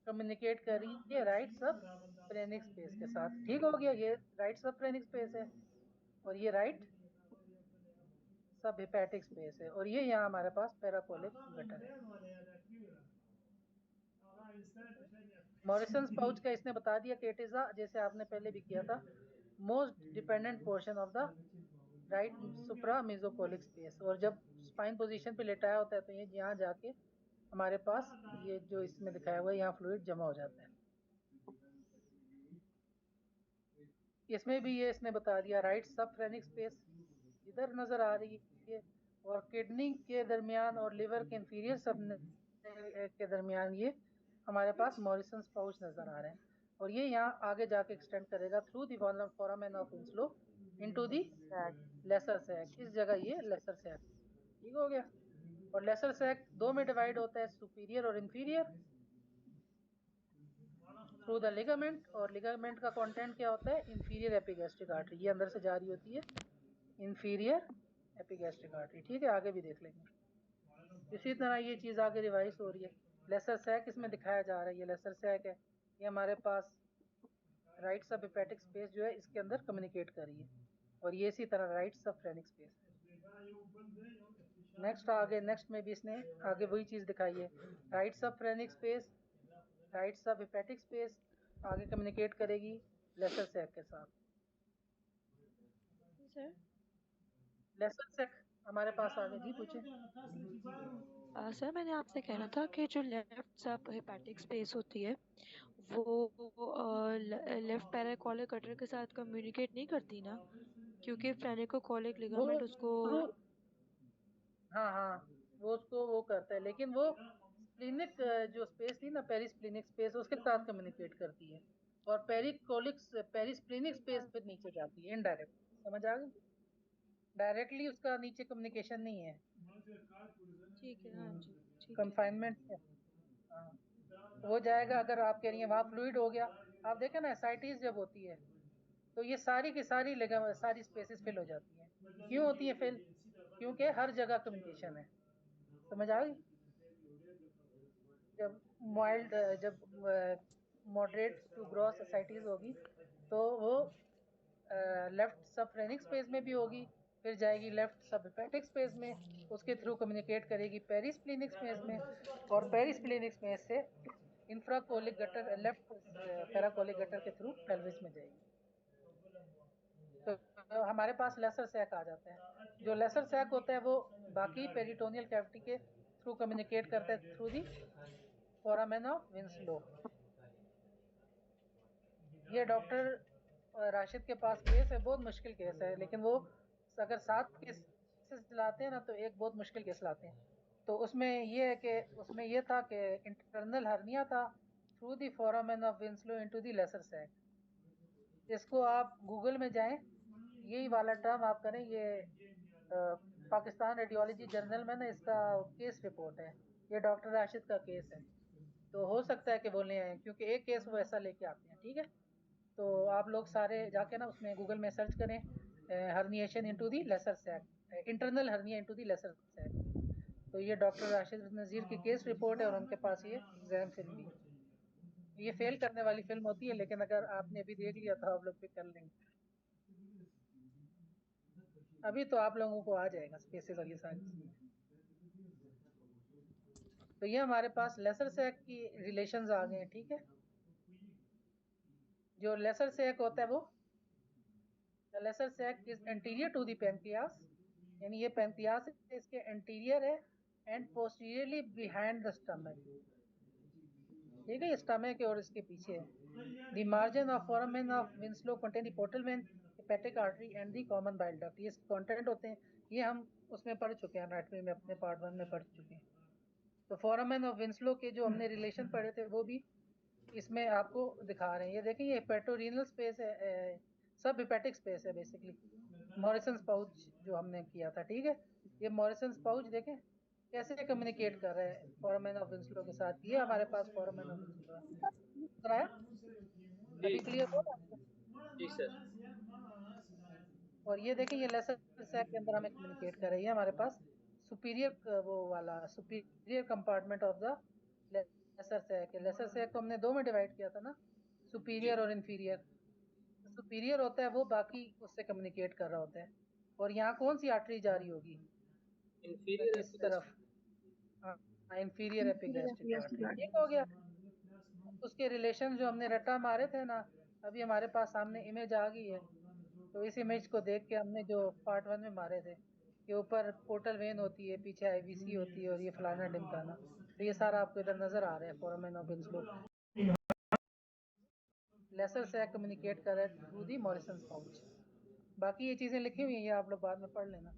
कम्युनिकेट कर रही है राइट सब फ्रेनिक स्पेस के साथ। ठीक हो गया। ये राइट सब फ्रेनिक स्पेस है, और ये राइट सब हिपैटिक स्पेस है, और ये यहाँ हमारे पास पैराकोलिक गटर है। मॉरिसन्स पाउच का इसने बता दिया कि इट इज जैसे आपने पहले भी किया था, most dependent portion of the right supra mesocolic space. और जब स्पाइन पोजीशन पे लेटाया होता है तो ये यहाँ जाके हमारे पास ये जो इसमें दिखाया हुआ है यहाँ फ्लूइड जमा हो जाता है। इसमें भी ये इसने बता दिया राइट सबफ्रेनिक स्पेस इधर नजर आ रही है, और किडनी के दरमियान और लिवर के इंफीरियर सब के दरमियान ये हमारे पास मॉरिसन्स पाउच नजर आ रहे हैं। और ये यहाँ आगे जाके एक्सटेंड करेगा through the foramen of Winslow into the lesser sac. इस जगह ये लेसर सैक। ठीक हो गया। और लेसर सैक 2 में डिवाइड होता है, सुपीरियर और इंफीरियर, थ्रू द लिगामेंट। और लिगामेंट का कंटेंट क्या होता है? Inferior epigastric artery. ये अंदर से जारी होती है, इंफीरियर एपिगैस्ट्रिक आर्टरी। ठीक है, आगे भी देख लेंगे। इसी तरह ये चीज़ आगे रिवाइज हो रही है। लेसर सैक इसमें दिखाया जा रहा है, ये लेसर सैक है। ये हमारे पास राइट सब हिपैटिक स्पेस जो है इसके अंदर कम्युनिकेट कर रही है, और ये इसी तरह राइट सब फ्रेनिक स्पेस है। नेक्स्ट आगे, नेक्स्ट में भी इसने आगे वही चीज़ दिखाई है। राइट सब phrenic space, right sub hepatic space आगे कम्युनिकेट करेगी लेसर सैक के साथ। सर लेसर सैक हमारे पास आगे। जी पूछे। सर मैंने आपसे कहना था कि जो लेफ्ट सब हेपेटिक स्पेस होती है वो लेफ्ट पैराकोलिक गटर के साथ कम्युनिकेट नहीं करती ना, क्योंकि फ्रेनिकोकोलिक वो लिगामेंट उसको। हाँ हाँ, वो उसको वो करता है, लेकिन वो स्प्लिनिक जो स्पेस थी ना, पेरिस्प्लिनिक स्पेस, उसके साथ कम्युनिकेट करती है। और पेरिस्प्लिनिक स्पेस फिर नीचे जाती है इनडायरेक्ट। समझ आ गई? डायरेक्टली उसका नीचे कम्युनिकेशन नहीं है। ठीक है, हाँ जी, ठीक है। कंफाइनमेंट है। हाँ, हो जाएगा। अगर आप कह रही हैं वहाँ फ्लूइड हो गया, आप देखें ना एसाइटिस जब होती है तो ये सारी की सारी सारी स्पेसेस फिल हो जाती हैं। क्यों होती है फिल? क्योंकि हर जगह कम्युनिकेशन है। समझ आ गई? जब माइल्ड जब मॉडरेट टू ग्रॉस एसाइटिस होगी तो वो लेफ्ट सबफ्रेनिक स्पेस में भी होगी, फिर जाएगी लेफ्ट सब हिपैटिक स्पेस में, उसके थ्रू कम्युनिकेट करेगी पेरिस्प्लिनिक स्पेस में, और पेरिस्प्लिनिक स्पेस से इंफ्राकोलिक गटर लेफ्ट पैराकोलिक गटर के थ्रू पेल्विस में जाएगी। तो हमारे पास लेसर सैक आ जाता है। जो लेसर सैक होता है वो बाकी पेरिटोनियल कैविटी के थ्रू कम्युनिकेट करता है through the foramen of Winslow. ये डॉक्टर राशिद के पास केस है, बहुत मुश्किल केस है, लेकिन वो अगर 7 केसेस लाते हैं ना तो एक बहुत मुश्किल केस लाते हैं। तो उसमें ये है कि उसमें ये था कि इंटरनल हर्निया था through the foramen of Winslow into the lesser sac. इसको आप गूगल में जाएं, यही वाला टर्म आप करें, ये पाकिस्तान रेडियोलॉजी जर्नल में ना इसका केस रिपोर्ट है, ये डॉक्टर राशिद का केस है। तो हो सकता है कि वो ले आए, क्योंकि एक केस वो ऐसा लेके आते हैं। ठीक है, तो आप लोग सारे जाके ना उसमें गूगल में सर्च करें herniation into the lesser sac, internal hernia into the lesser sac. तो ये डॉक्टर राशिद नज़ीर की केस रिपोर्ट है और उनके पास ये एग्जाम फिल्म भी। ये फेल करने वाली फिल्म होती है, लेकिन अगर आपने अभी देख लिया तो आप लोग पिक कर लेंगे। अभी तो आप लोगों को आ जाएगा स्पेसेस और ये सारी। तो ये हमारे पास लेसर सैक की रिलेशंस आ गए हैं। ठीक है, जो लेसर सैक होता है वो lesser sac is anterior to the pancreas, यानी ये पैंक्रियास है, इसके एंटीरियर है and posteriorly behind the stomach. ठीक है, ये स्टमक है और इसके पीछे है। The margin of foramen of Winslow contain the portal vein, hepatic artery and the common bile duct. ये कंटेंट होते हैं, ये हम उसमें पढ़ चुके हैं, एनाटॉमी में अपने पार्ट 1 में पढ़ चुके हैं। तो फोरामेन ऑफ विंसलो के जो हमने रिलेशन पढ़े थे वो भी इसमें आपको दिखा रहे हैं। ये देखें, ये हेपेटोरीनल स्पेस है, सब हेपेटिक स्पेस है बेसिकली। मॉरिसन्स पाउच जो हमने किया था, ठीक है, ये मॉरिसन्स पाउच देखें कैसे कम्युनिकेट कर रहा है फोरामेन ऑफ विंसलो के साथ। ये हमारे पास फोरामेन ऑफ विंसलो है, अभी क्लियर हो रहा है? जी सर। और ये देखें, ये लेसर सैक के अंदर हमें कम्युनिकेट कर रही है हमारे पास सुपीरियर, वो वाला superior compartment of the lesser sac है। लेसर सैक को हमने दो में डिवाइड किया था ना, सुपीरियर और इन्फीरियर। सुपीरियर होता है वो बाकी उससे कम्युनिकेट कर रहा होता है। और यहाँ कौन सी आर्टरी जा रही होगी? इंफीरियर इस तरफ, हाँ, इंफीरियर एपिगैस्ट्रिक आर्टरी। ठीक हो गया। उसके रिलेशन जो हमने रट्टा मारे थे ना, अभी हमारे पास सामने इमेज आ गई है। तो इस इमेज को देख के हमने जो पार्ट 1 में मारे थे कि ऊपर पोर्टल वेन होती है, पीछे आईवीसी होती है और ये फलाना डिमकाना, तो ये सारा आपको इधर नजर आ रहा है। Foramen of Winslow lesser sac communicate कर रहा है थ्रू दी मॉरिसन्स पाउच। बाकी ये चीजें लिखी हुई हैं, ये आप लोग बाद में पढ़ लेना।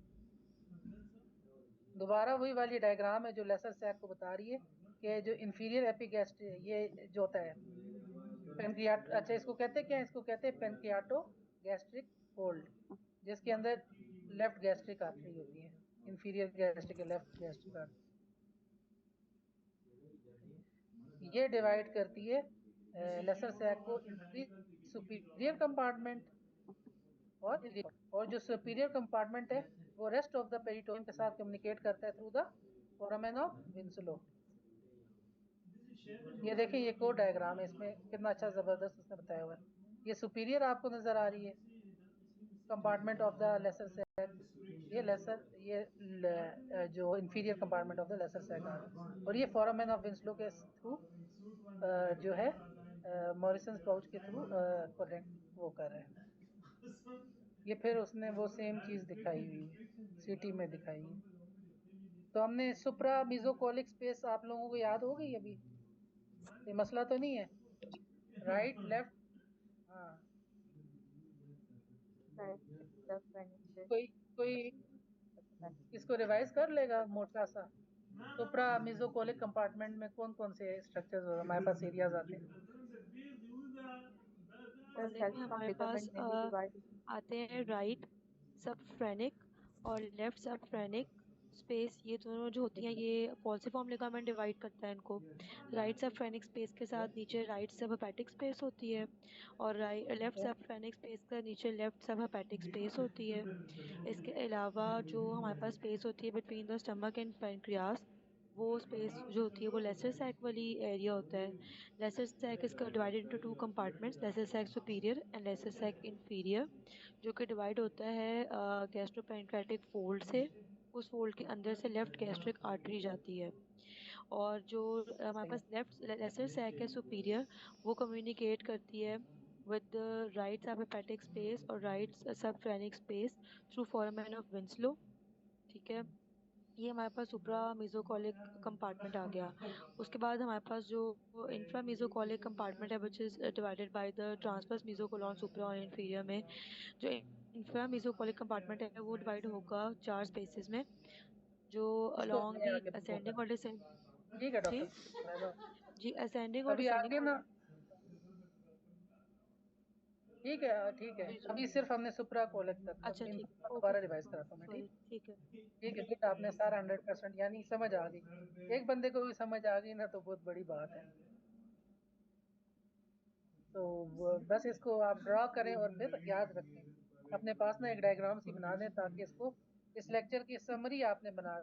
दोबारा वही वाली डायग्राम है जो लेसर सैक को बता रही है कि जो इंफीरियर एपिगैस्ट्रिक ये जो होता है पेनक्रियाट, अच्छा इसको कहते हैं क्या, इसको कहते हैं पेनक्रियाटो गैस्ट्रिक फोल्ड, जिसके अंदर लेफ्ट गैस्ट्रिक आर्टरी होती है, inferior gastric left gastric artery. ये डिवाइड करती है लेसर सैक को इंटू सुपीरियर कंपार्टमेंट और जो सुपीरियर कंपार्टमेंट है वो रेस्ट ऑफ द पेरिटोनियम के साथ कम्युनिकेट करता है through the foramen of Winslow. ये देखिए, ये कोड डायग्राम है, इसमें कितना अच्छा जबरदस्त उसने बताया हुआ है। ये सुपीरियर आपको नजर आ रही है compartment of the lesser sac, ये लेसर, ये जो inferior compartment of the lesser sac आ रहा है। और ये फोरामेन ऑफ विंसलो के थ्रू जो है मॉरिसन्स पाउच के थ्रू कनेक्ट वो कर रहे हैं। ये फिर उसने वो सेम चीज दिखाई हुई है, सिटी में दिखाई है। तो हमने सुप्रा मिजोकोलिक स्पेस आप लोगों को याद हो गई अभी, ये मसला तो नहीं है? राइट लेफ्ट, हाँ, कोई कोई इसको रिवाइज कर लेगा मोटा सा। सुप्रा मिजोकोलिक कंपार्टमेंट में कौन कौन से स्ट्रक्चर्स हमारे पास एरियाज आते हैं? कॉलिक में हमारे पास आते हैं राइट सबफ्रेनिक और लेफ्ट सबफ्रेनिक स्पेस। ये दोनों जो होती हैं ये फॉल्सिफॉर्म लिगामेंट डिवाइड करता है इनको। राइट सबफ्रेनिक स्पेस के साथ नीचे राइट सब हेपेटिक स्पेस होती है और लेफ्ट सबफ्रेनिक स्पेस का नीचे लेफ्ट सब हेपेटिक स्पेस होती है। इसके अलावा जो हमारे पास स्पेस होती है between the stomach and pancreas, वो स्पेस जो होती है वो लेसर सैक वाली एरिया होता है। लेसर सैक इसका divided into two compartments, lesser sac superior and lesser sac inferior, जो कि डिवाइड होता है गैस्ट्रोपेनक्रेटिक फोल्ड से। उस फोल्ड के अंदर से लेफ्ट गैस्ट्रिक आर्टरी जाती है। और जो हमारे पास लेफ्ट लेसर सैक है सुपीरियर, वो कम्युनिकेट करती है with the right subhepatic space और right subphrenic space through foramen of Winslow। ठीक है, ये हमारे पास सुप्रा मेसोकॉलिक कंपार्टमेंट आ गया। उसके बाद हमारे पास जो इंफ्रा मेसोकॉलिक कंपार्टमेंट है which is divided by the transverse mesocolon supra और इंफीरियर में। जो इंफ्रा मेसोकॉलिक कंपार्टमेंट है वो डिवाइड होगा 4 स्पेसेस में, जो इसको अलोंग मैं दी आगे असेंडिंग और डिसेंडिंग। ठीक है जी डॉक्टर, जी, असेंडिंग और अभी डिसेंडिंग। आगे ना ठीक है ठीक है, अभी सिर्फ हमने सुप्रा कोलिक तक, अच्छा अब ठीक, दोबारा ओके रिवाइज कराता हूँ मैं। सॉरी, ठीक ठीक है। ठीक है बेटा, आपने सारा 100% यानी समझ आ गई। एक बंदे को भी समझ आ गई ना तो बहुत बड़ी बात है। तो बस इसको आप ड्रा करें और फिर याद रखें अपने पास ना, एक डायग्राम सी बना दें ताकि इसको, इस लेक्चर की समरी आपने बना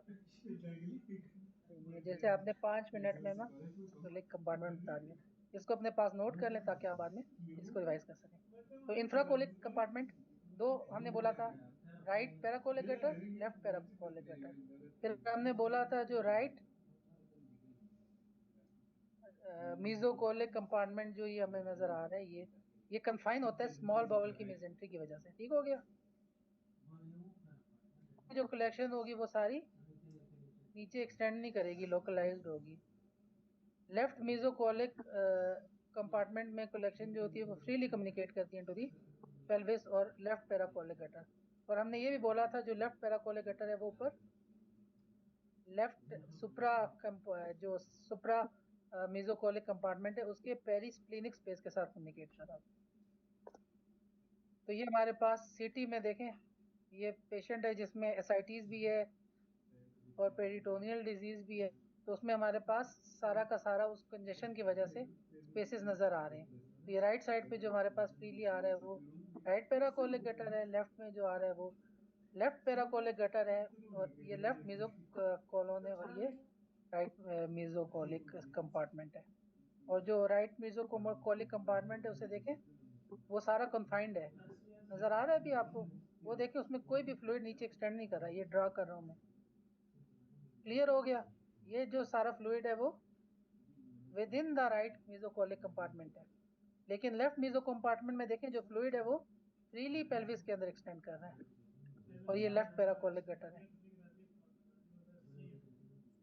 जैसे आपने 5 मिनट में ना कोलिक कंपार्टमेंट बता दिया, इसको अपने पास नोट कर लें ताकि आप बाद में इसको रिवाइज कर सकें। तो इंफ्राकोलिक कंपार्टमेंट दो हमने बोला था, राइट पैराकोलिकेटर, लेफ्ट पैराकोलिकेटर। फिर हमने बोला था जो राइट मीजोकोलिक कंपार्टमेंट जो ये हमें नजर आ रहा है, ये कन्फाइन होता है स्मॉल बाउल की मेजेंट्री की वजह से। ठीक हो गया, जो कलेक्शन होगी वो सारी नीचे एक्सटेंड नहीं करेगी, लोकलाइज्ड होगी। लेफ्ट मीजोकोलिक कंपार्टमेंट में कलेक्शन जो होती है वो फ्रीली कम्युनिकेट करती है टू दी पेल्विस और लेफ्ट पैराकोलिकेटर। और हमने ये भी बोला था जो लेफ्ट पैराकोलिकेटर है वो ऊपर लेफ्ट सुप्रा जो सुप्रा मीजोकोलिक कंपार्टमेंट है उसके पेरिस्प्लिनिक स्पेस के साथ कम्युनिकेट कर रहा था। तो ये हमारे पास सिटी में देखें, ये पेशेंट है जिसमें एसाइटिस भी है और पेरिटोनियल डिजीज भी है। तो उसमें हमारे पास सारा का सारा उस कंजेशन की वजह से स्पेसेस नजर आ रहे हैं। तो ये राइट साइड पे जो हमारे पास फ्रीली आ रहा है वो राइट पैराकोलिक गटर है, लेफ्ट में जो आ रहा है वो लेफ्ट पैराकोलिक गटर है, और ये लेफ्ट मीजो कॉलोन है, और ये राइट मीजोकोलिक कंपार्टमेंट है। और जो राइट मीजोकोलिक कंपार्टमेंट है उसे देखें, वो सारा कन्फाइंड है, नजर आ रहा है अभी आपको। वो देखें उसमें कोई भी फ्लूइड नीचे एक्सटेंड नहीं कर रहा है, ये ड्रा कर रहा हूँ मैं। क्लियर हो गया, ये जो सारा फ्लूइड है वो within the right mesocolic compartment है। लेकिन लेफ्ट मीजो कंपार्टमेंट में देखें जो फ्लूइड है वो फ्रीली पेल्विस के अंदर एक्सटेंड कर रहा है, और ये लेफ्ट पैराकोलिक गटर है।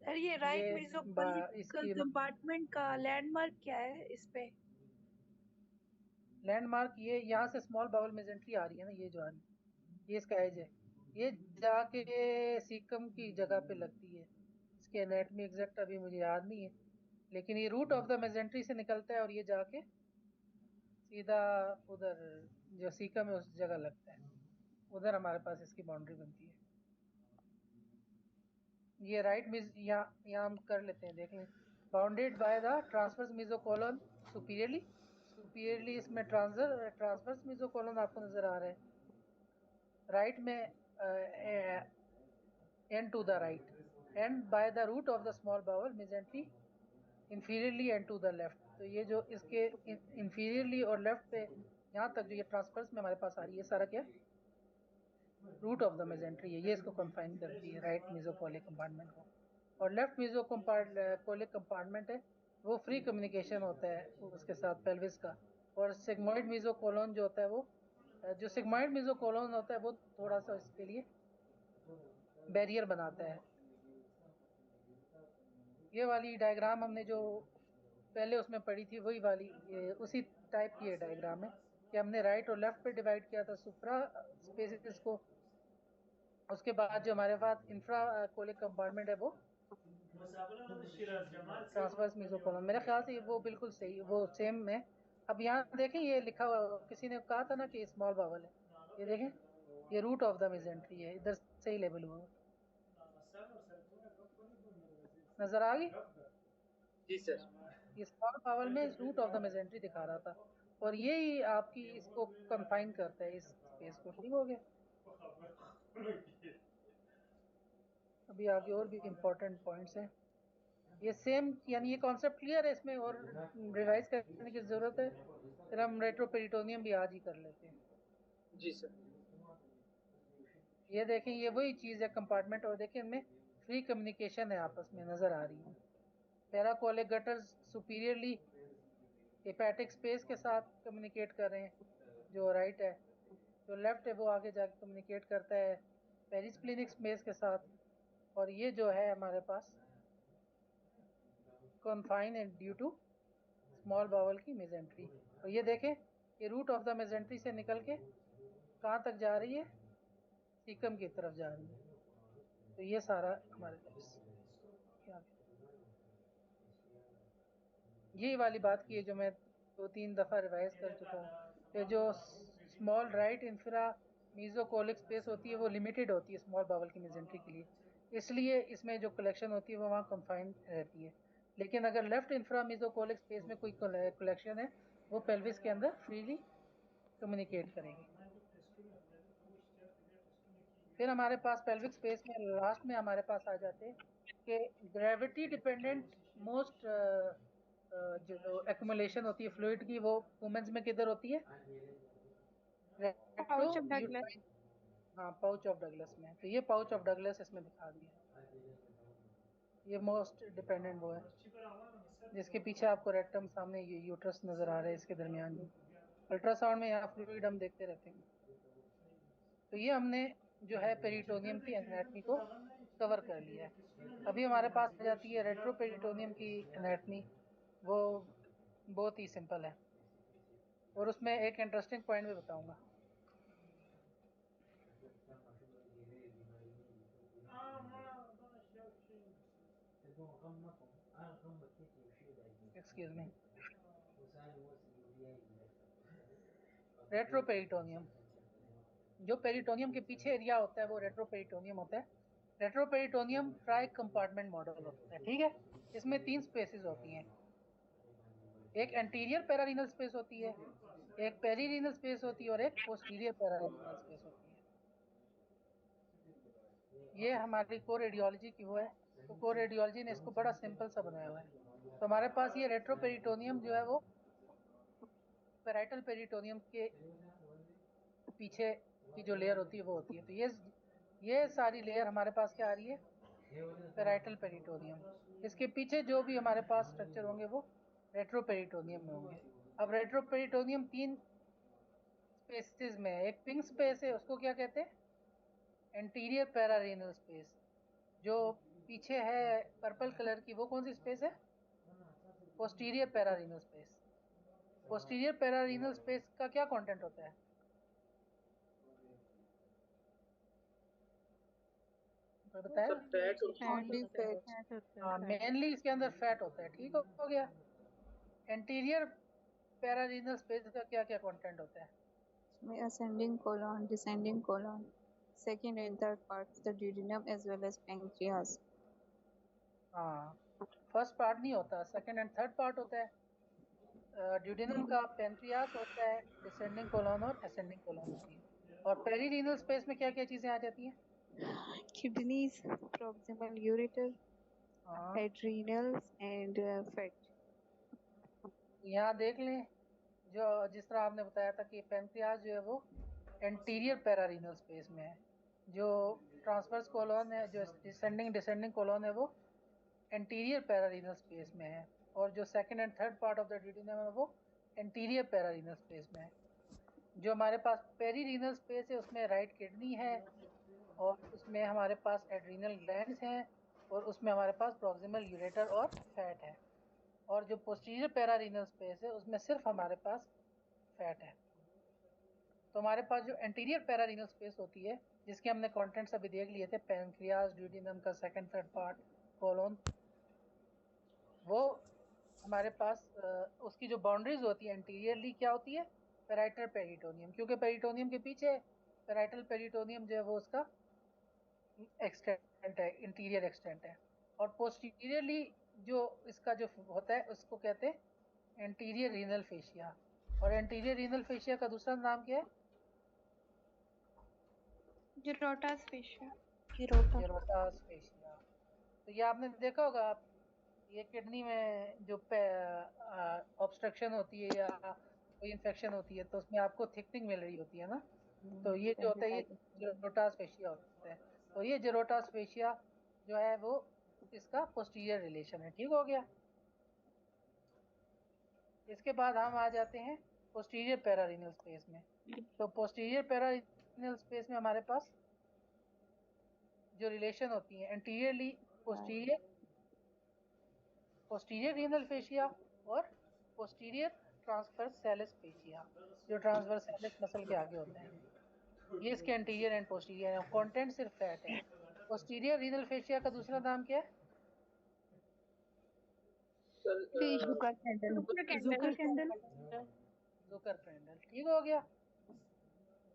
सर ये राइट मीजोकोलिक इसकी कंपार्टमेंट का लैंडमार्क क्या है इस पे? लैंडमार्क ये यहाँ से स्मॉल बाउल मेजेंट्री आ रही है ना, ये जो आ रही है ये इसका एज है, ये जाके सीकम की जगह पे लगती है। इसके एनाटमी एग्जैक्ट अभी मुझे याद नहीं है, लेकिन ये रूट ऑफ द मेजेंट्री से निकलता है और ये जाके सीधा उधर जो सीकम है उस जगह लगता है, उधर हमारे पास इसकी बाउंड्री बनती है। ये राइट मिज यहाँ हम कर लेते हैं, देख लें। Bounded by the transverse mesocolon superiorly इसमें ट्रांसवर्स मीजोकोलन आपको नजर आ रहा है, राइट में and to the right and by the root of the small bowel mesentery inferiorly and to the left. तो ये जो इसके इंफीरियरली और लेफ्ट पे यहाँ तक जो ये ट्रांसवर्स में हमारे पास आ रही है, सारा क्या रूट ऑफ द मेजेंट्री है, ये इसको कंफाइन करती है राइट मीजोकोलिक कंपार्टमेंट को। और लेफ्ट मीजोकोलिक कंपार्टमेंट है वो फ्री कम्युनिकेशन होता है उसके साथ पेल्विस का। और सिग्मोइड मीजोकोलोन जो होता है वो जो सिग्मोइड मीजोकोलोन होता है वो थोड़ा सा इसके लिए बैरियर बनाता है। ये वाली डायग्राम हमने जो पहले उसमें पढ़ी थी वही वाली, उसी टाइप की डायग्राम है कि हमने राइट और लेफ्ट पे डिवाइड किया था सुप्रा स्पेसिस को। उसके बाद जो हमारे पास इंफ्रा कोलिक कंपार्टमेंट है वो ट्रांसवर्स मीजोकोलोन, मेरे ख्याल से वो बिल्कुल सही, वो सेम है। अब यहाँ देखें ये लिखा हुआ, किसी ने कहा था ना कि स्मॉल बावल है, ये देखें ये रूट ऑफ द मेजेंट्री है, इधर सही लेबल हुआ नजर आ गई। जी सर। ये स्मॉल बावल में रूट ऑफ द मेजेंट्री दिखा रहा था, और यही आपकी इसको कंफाइन करता है इस स्पेस को। ठीक हो गया, अभी आगे और भी इम्पोर्टेंट पॉइंट्स हैं। ये सेम यानी ये कॉन्सेप्ट क्लियर है, इसमें और रिवाइज करने की जरूरत है? फिर हम रेट्रोपेरिटोनियम भी आज ही कर लेते हैं। जी सर। ये देखें ये वही चीज़ है कंपार्टमेंट, और देखें इनमें फ्री कम्युनिकेशन है आपस में नज़र आ रही है। पैराकोलिक गटर्स सुपीरियरली हेपेटिक स्पेस के साथ कम्युनिकेट कर रहे हैं जो राइट है, जो लेफ्ट है वो आगे जाके कम्युनिकेट करता है पेरिस्प्लिनिक स्पेस के साथ। और ये जो है हमारे पास कॉन्फाइन है ड्यू टू स्मॉल बावल की मेजेंट्री। और ये देखें ये रूट ऑफ द मेजेंट्री से निकल के कहाँ तक जा रही है, सीकम की तरफ जा रही है। तो ये सारा हमारे पास यही वाली बात की है जो मैं 2-3 दफ़ा रिवाइज कर चुका हूँ। ये जो स्मॉल राइट इंफ्रा मीजोकोलिक स्पेस होती है वो लिमिटेड होती है स्मॉल बावल की मेजेंट्री के लिए, इसलिए इसमें जो कलेक्शन होती है वो वहाँ कन्फाइंड रहती है। लेकिन अगर लेफ्ट इंफ्रा मीजोकोलिक स्पेस में कोई कलेक्शन है वो पेल्विस के अंदर फ्रीली कम्युनिकेट करेगी। फिर हमारे पास पेल्विक स्पेस में लास्ट में हमारे पास आ जाते हैं कि ग्रेविटी डिपेंडेंट मोस्ट जो एक्युमुलेशन होती है फ्लूइड की वो वुमेन्स में किधर होती है? Pouch of Douglas. हाँ, पाउच ऑफ डगलस में। तो ये पाउच ऑफ डगलस इसमें दिखा दिया, ये मोस्ट डिपेंडेंट वो है जिसके पीछे आपको रेक्टम सामने ये यूट्रस नजर आ रहा है, इसके दरमियान अल्ट्रासाउंड में यहाँ फ्लूइड हम देखते रहते हैं। तो ये हमने जो है पेरिटोनियम की एनाटमी को कवर कर लिया है। अभी हमारे पास आ जाती है रेट्रोपेरिटोनियम की एनाटमी, वो बहुत ही सिंपल है और उसमें एक इंटरेस्टिंग पॉइंट भी बताऊंगा। Excuse me. रेट्रोपेरिटोनियम, जो पेरिटोनियम के पीछे एरिया होता है वो रेट्रोपेरिटोनियम होता है। रेट्रोपेरिटोनियम ट्राई कंपार्टमेंट मॉडल होता है, ठीक है। इसमें 3 स्पेसेस होती हैं, एक एंटीरियर पैरारीनल स्पेस होती है, एक पेरीरीनल स्पेस होती है और एक पोस्टीरियर पैरारीनल स्पेस होती है। ये हमारी कोर रेडियोलॉजी की वो है, तो कोर रेडियोलॉजी ने इसको बड़ा सिंपल सा बनाया हुआ है। तो हमारे पास ये रेट्रोपेरिटोनियम जो है वो पैराइटल पेरिटोनियम के पीछे की जो लेयर होती है वो होती है। तो ये सारी लेयर हमारे पास क्या आ रही है? Parietal peritoneum. इसके पीछे जो भी हमारे पास स्ट्रक्चर होंगे वो रेट्रोपेरिटोनियम में होंगे। अब रेट्रोपेरिटोनियम 3 स्पेसेस में है। एक पिंक स्पेस है, उसको क्या कहते हैं? Anterior pararenal space. जो पीछे है पर्पल कलर की वो कौन सी स्पेस है? Posterior pararenal space. Posterior pararenal space का क्या कंटेंट होता है? बताया, मेनली इसके अंदर फैट होता है, ठीक हो गया। एंटीरियर पैरारीनल स्पेस का क्या क्या कंटेंट होता है? में ascending colon, descending colon, second and third part of the duodenum as well as pancreas. हाँ, फर्स्ट पार्ट नहीं होता, सेकंड एंड थर्ड पार्ट होता है। ड्यूडेनम का पेंक्रियास होता है, डिसेंडिंग कोलन और असेंडिंग कोलन होती है। और पेरीरीनल स्पेस में क्या क्या चीजें आ जाती हैं? Kidneys, proximal ureter, adrenals and fat. यहाँ देख लें, जो जिस तरह आपने बताया था कि पेंक्रियास जो है वो एंटीरियर पैरारीनल स्पेस में है, जो ट्रांसवर्स कोलन है, जो डिसेंडिंग कोलन है वो एंटीरियर पैरारीनल स्पेस में है, और जो second and third part of the duodenum है वो एंटीरियर पैरारीनल स्पेस में है। जो हमारे पास पेरीरीनल स्पेस है उसमें राइट किडनी है और उसमें हमारे पास एड्रीनल ग्लैंड्स हैं और उसमें हमारे पास प्रॉक्सिमल यूरेटर और फैट है। और जो पोस्टीरियर पैरारीनल स्पेस है उसमें सिर्फ हमारे पास फैट है। तो हमारे पास जो एंटीरियर पैरारीनल स्पेस होती है जिसके हमने कंटेंट्स अभी देख लिए थे, पैंक्रियास, ड्यूडेनम का सेकंड थर्ड पार्ट, कोलोन, वो हमारे पास उसकी जो बाउंड्रीज होती है एंटीरियरली क्या होती है? पैराइटल पेरिटोनियम, क्योंकि पेरिटोनियम के पीछे पैराइटल पेरिटोनियम जो है वो उसका एक्सटेंट है, इंटीरियर एक्सटेंट है। और पोस्टीरियरली जो इसका जो होता है उसको कहते हैं एंटीरियर रीनल फेशिया। और एंटीरियर रीनल फेशिया का दूसरा नाम क्या है? जिरोटास फेशिया। जिरोटास फेशिया। तो ये आपने देखा होगा, आप ये किडनी में जो ऑब्स्ट्रक्शन होती है या कोई इन्फेक्शन होती है तो उसमें आपको थिकनिंग मिल रही होती है ना, तो ये जो होता है ये जिरोटास फेशिया होता है। तो ये जिरोटास फेशिया जो है वो इसका पोस्टीरियर रिलेशन है, ठीक हो गया। इसके बाद हम आ जाते हैं पोस्टीरियर पैरारीनल स्पेस में। तो पोस्टीरियर पैरारीनल स्पेस में हमारे पास जो रिलेशन होती है एंटीरियरली पोस्टीरियर रीनल फेशिया और पोस्टीरियर ट्रांसवर्स सैलस फेशिया, जो ट्रांसवर्स सैलस मसल के आगे होते हैं, ये इसके एंटीरियर एंड पोस्टीरियर है। कंटेंट सिर्फ फैट है। पोस्टीरियर रीनल फेशिया का दूसरा नाम क्या है? Zucker candle. जुकर कैंडल, ठीक हो गया।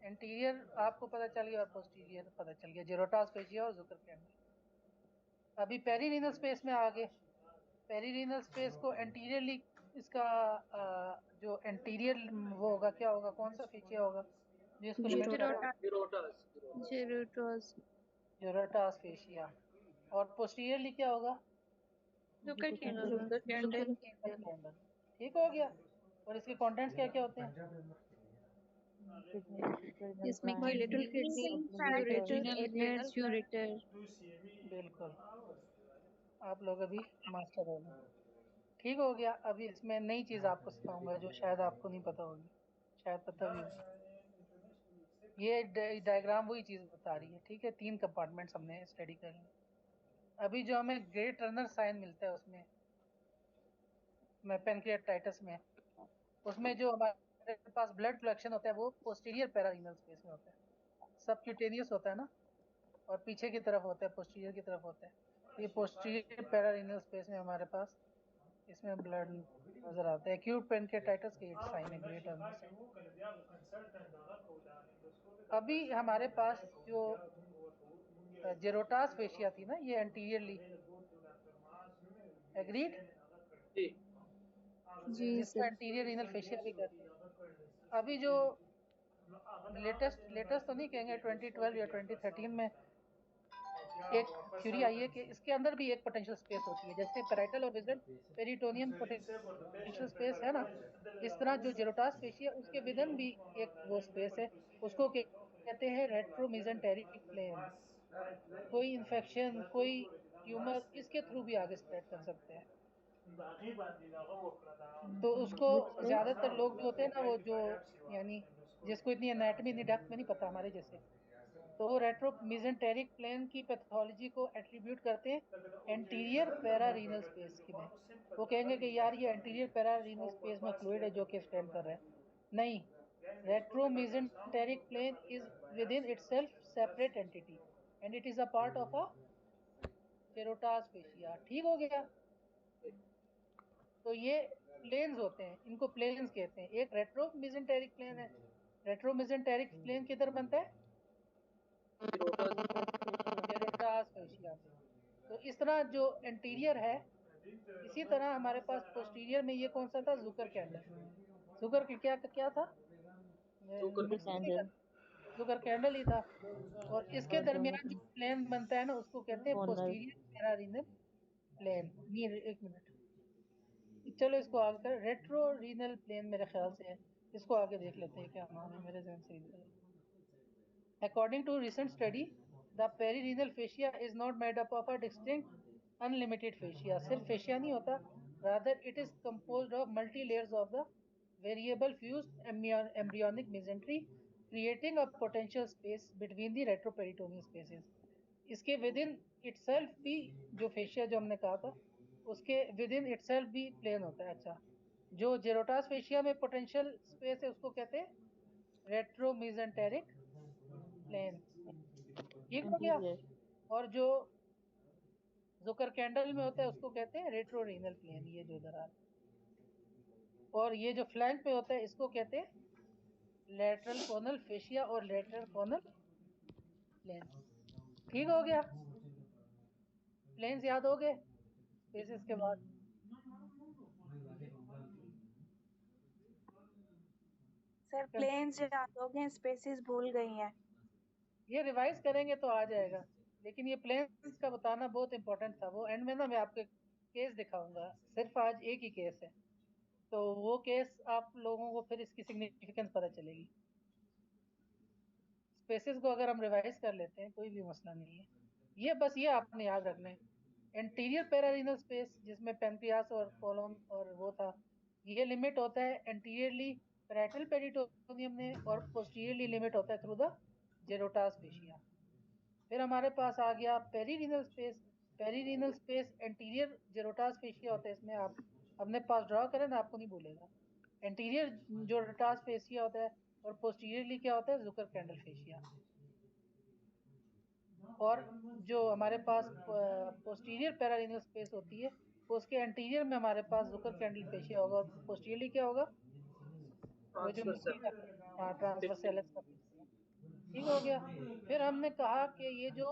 एंटीरियर आपको पता चल गया और पोस्टीरियर पता चल गया, जेरोटास फेशिया और जुकर कैंडल। अभी पेरीरीनल स्पेस में आ गए। पेरीरीनल स्पेस को एंटीरियरली इसका जो एंटीरियर वो होगा क्या होगा, कौन सा फेशिया होगा जो इसको लिमिट करेगा? जेरोटास फेशिया। और पोस्टीरियरली क्या होगा? Zucker candle. ठीक हो गया। और इसके कंटेंट्स क्या क्या होते हैं? इसमें लिटिल किडनी, ureter. बिल्कुल, आप लोग अभी मास्टर हो गए। ठीक हो गया। अभी इसमें नई चीज़ आपको सिखाऊंगा जो शायद आपको नहीं पता होगी, शायद पता भी होगी। ये डायग्राम वही चीज़ बता रही है। ठीक है, 3 कंपार्टमेंट्स हमने स्टडी कर लिए। अभी जो हमें ग्रेट टर्नर साइन मिलता है उसमें पैनक्रियाटाइटिस में, उसमें जो हमारे पास ब्लड फ्लक्शन होता है वो पोस्टीरियर पैरारीनल स्पेस में होता है। सबक्यूटेनियस होता है ना, और पीछे की तरफ होता है, पोस्टीरियर की तरफ होता है। ये पोस्टीरियर पैरारीनल स्पेस में हमारे पास इसमें ब्लड नजर आता है। एक्यूट पैनक्रियाटाइटिस के साइन है ग्रेट टर्नर साइन। अभी हमारे पास जो जेरोटास फेशिया थी ना, ये एंटीरियरली, एग्रीड, जी जिसको सर। एंटीरियर रीनल फेशिया भी कहते हैं। अभी जो लेटेस्ट तो नहीं कहेंगे, 2012 या 2013 में एक थ्योरी आई है कि इसके अंदर भी एक पोटेंशियल स्पेस होती है। जैसे पैराइटल और विजन पेरिटोनियम पोटेंशियल स्पेस है ना, इस तरह जो जेरोटास फेशिया उसके विदन भी एक वो स्पेस है, उसको कहते हैं रेट्रोमेसेंटेरिक प्लेन। कोई इन्फेक्शन, कोई ट्यूमर इसके थ्रू भी आगे स्प्रेड कर सकते हैं। तो उसको ज्यादातर लोग जो होते हैं ना, वो जो यानी जिसको इतनी एनाटॉमी इतनी डेप्थ में नहीं पता हमारे जैसे, तो वो रेट्रोमेसेंटेरिक प्लेन की पैथोलॉजी को एट्रीब्यूट करते हैं एंटीरियर पैरारीनल स्पेस की में। वो कहेंगे कि यार ये एंटीरियर पैरारीनल स्पेस में फ्लूइड है जो कि स्टैंड कर रहा है। नहीं, retromesenteric plane is within itself separate entity and it is a part of a Gerota's fascia. ठीक हो गया। तो ये प्लेन्स होते हैं, इनको प्लेन्स कहते हैं। एक रेट्रोमेसेंटेरिक प्लेन है। रेट्रोमेसेंटेरिक प्लेन किधर बनता है? जेरोटास फेशिया में। तो इस तरह जो एंटीरियर है, इसी तरह हमारे पास पोस्टीरियर में ये कौन सा था? Zucker candle. जुकर के क्या था? जुकर कैंडल ही था। और इसके दरमियान जो प्लेन बनता है ना, उसको कहते हैं पोस्टीरियर पैरारीनल प्लेन। एक मिनट, चलो इसको आगे कर, रेट्रो रीनल प्लेन मेरे ख्याल से है। इसको आगे देख लेते हैं क्या नाम है, मेरे जहन से। According to recent study, the perirenal fascia is not made up of a distinct unlimited fascia. सिर्फ fascia नहीं होता, rather it is composed of multi layers of the variable fused embryonic mesentery, creating a potential space between the retroperitoneal spaces. इसके within itself भी जो fascia जो हमने कहा था, उसके within itself भी प्लेन होता है। अच्छा, जो जेरोटास फेशिया में पोटेंशियल स्पेस है उसको कहते हैं रेट्रोमेसेंटेरिक प्लेन। ठीक हो गया। और जो जुकर कैंडल में होता है उसको कहते हैं रेट्रो रीनल प्लेन, ये जो इधर आ रहा है। और ये जो फ्लैंक पे होता है इसको कहते हैं लेटरल कोनल फेशिया और लेटरल कोनल प्लेन। ठीक हो गया। प्लेन्स याद हो गए स्पेसेस के बाद? सर प्लेन्स याद हो गए, स्पेसेस भूल गई हैं। ये रिवाइज करेंगे तो आ जाएगा, लेकिन ये प्लेन्स का बताना बहुत इंपॉर्टेंट था। वो एंड में ना मैं आपको केस दिखाऊंगा, सिर्फ आज एक ही केस है, तो वो केस आप लोगों को फिर इसकी सिग्निफिकेंस पता चलेगी। स्पेसेस को अगर हम रिवाइज कर लेते हैं कोई भी मसला नहीं है। ये बस ये आपने याद रखना है, एंटीरियर पैरारीनल स्पेस जिसमें पैनक्रियास और कोलोन और वो था, ये लिमिट होता है एंटीरियरली पैराइटल पेरिटोनियम में, और पोस्टीरियरली लिमिट होता है थ्रू द जेरोटास फेशिया। फिर हमारे पास आ गया पेरीरीनल स्पेस। पेरीरीनल स्पेस एंटीरियर जेरोटास फेशिया होता है। इसमें आप अपने पास ड्रॉ करें ना, आपको नहीं भूलेगा। एंटीरियर जेरोटास फेशिया होता है और पोस्टीरियरली क्या होता है? Zucker candle fascia. और जो हमारे पास पोस्टीरियर पैरारीनल स्पेस होती है, उसके एंटीरियर में हमारे पास जुकर कैंडल फेशिया होगा, और पोस्टीरियरली क्या होगा? वो जो ट्रांसवर्स एलेक्स का फेशिया। ठीक हो गया। फिर हमने कहा कि ये जो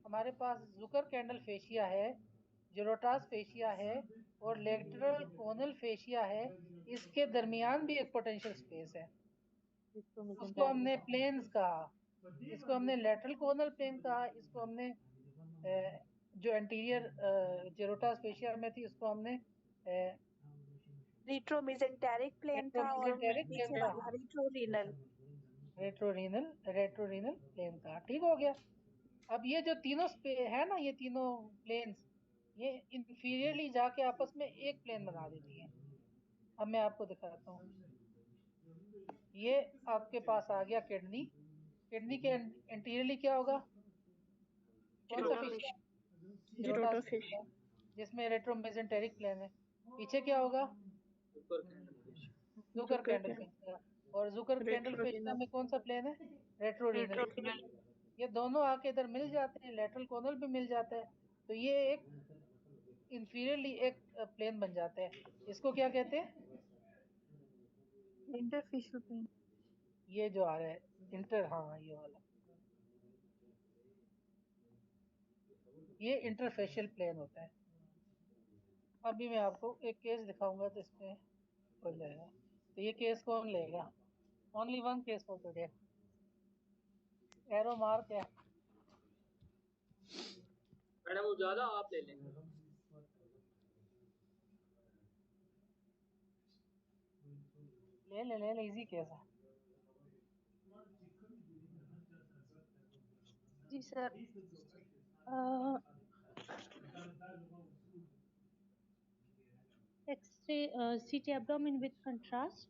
हमारे पास जुकर कैंडल फेशिया है, जेरोटास फेशिया है और लेटरल कोनल फेशिया है, इसके दरमियान भी एक पोटेंशियल स्पेस है, उसको हमने प्लेन्स कहा। इसको हमने लेटरल कोनल प्लेन कहा, इसको हमने जो एंटीरियर जेरोटास फेशिया में थी उसको हमने रिट्रोमेसेंटेरिक प्लेन था और रेट्रोमेसेंटेरिक प्लेन पीछे था, वाला रिट्रोरीनल रेट्रोरीनल प्लेन था। ठीक हो गया। अब ये जो तीनों है ना, ये तीनों प्लेन्स, ये इंफीरियरली जाके आपस में एक प्लेन बना देती है। अब मैं आपको दिखाता हूँ। ये आपके पास आ गया किडनी। किडनी के इंटीरियरली क्या होगा? कौन सा फिश? जीरोटा फिश। जिसमें रेट्रोमेसेंटेरिक प्लेन है। पीछे क्या होगा? Zucker candle fascia. और जुकर कैंडल फेशिया में कौन सा प्लेन है? रेट्रोरीनल। ये दोनों आके इधर मिल जाते हैं, लेटरल कोनल भी मिल जाता है, तो ये एक इंफीरियरली एक प्लेन बन जाता है। इसको क्या कहते हैं? Interfascial plane. ये जो आ रहा है इंटर, हाँ ये वाला, ये इंटरफेशियल प्लेन होता है। अभी मैं आपको एक केस दिखाऊंगा तो इसमें हो जाएगा। तो ये केस कौन लेगा? Only one case for today. Arrow mark है मैडम, वो ज्यादा आप ले लें। ले इजी केस है। जी sir. X-ray CT abdomen with contrast,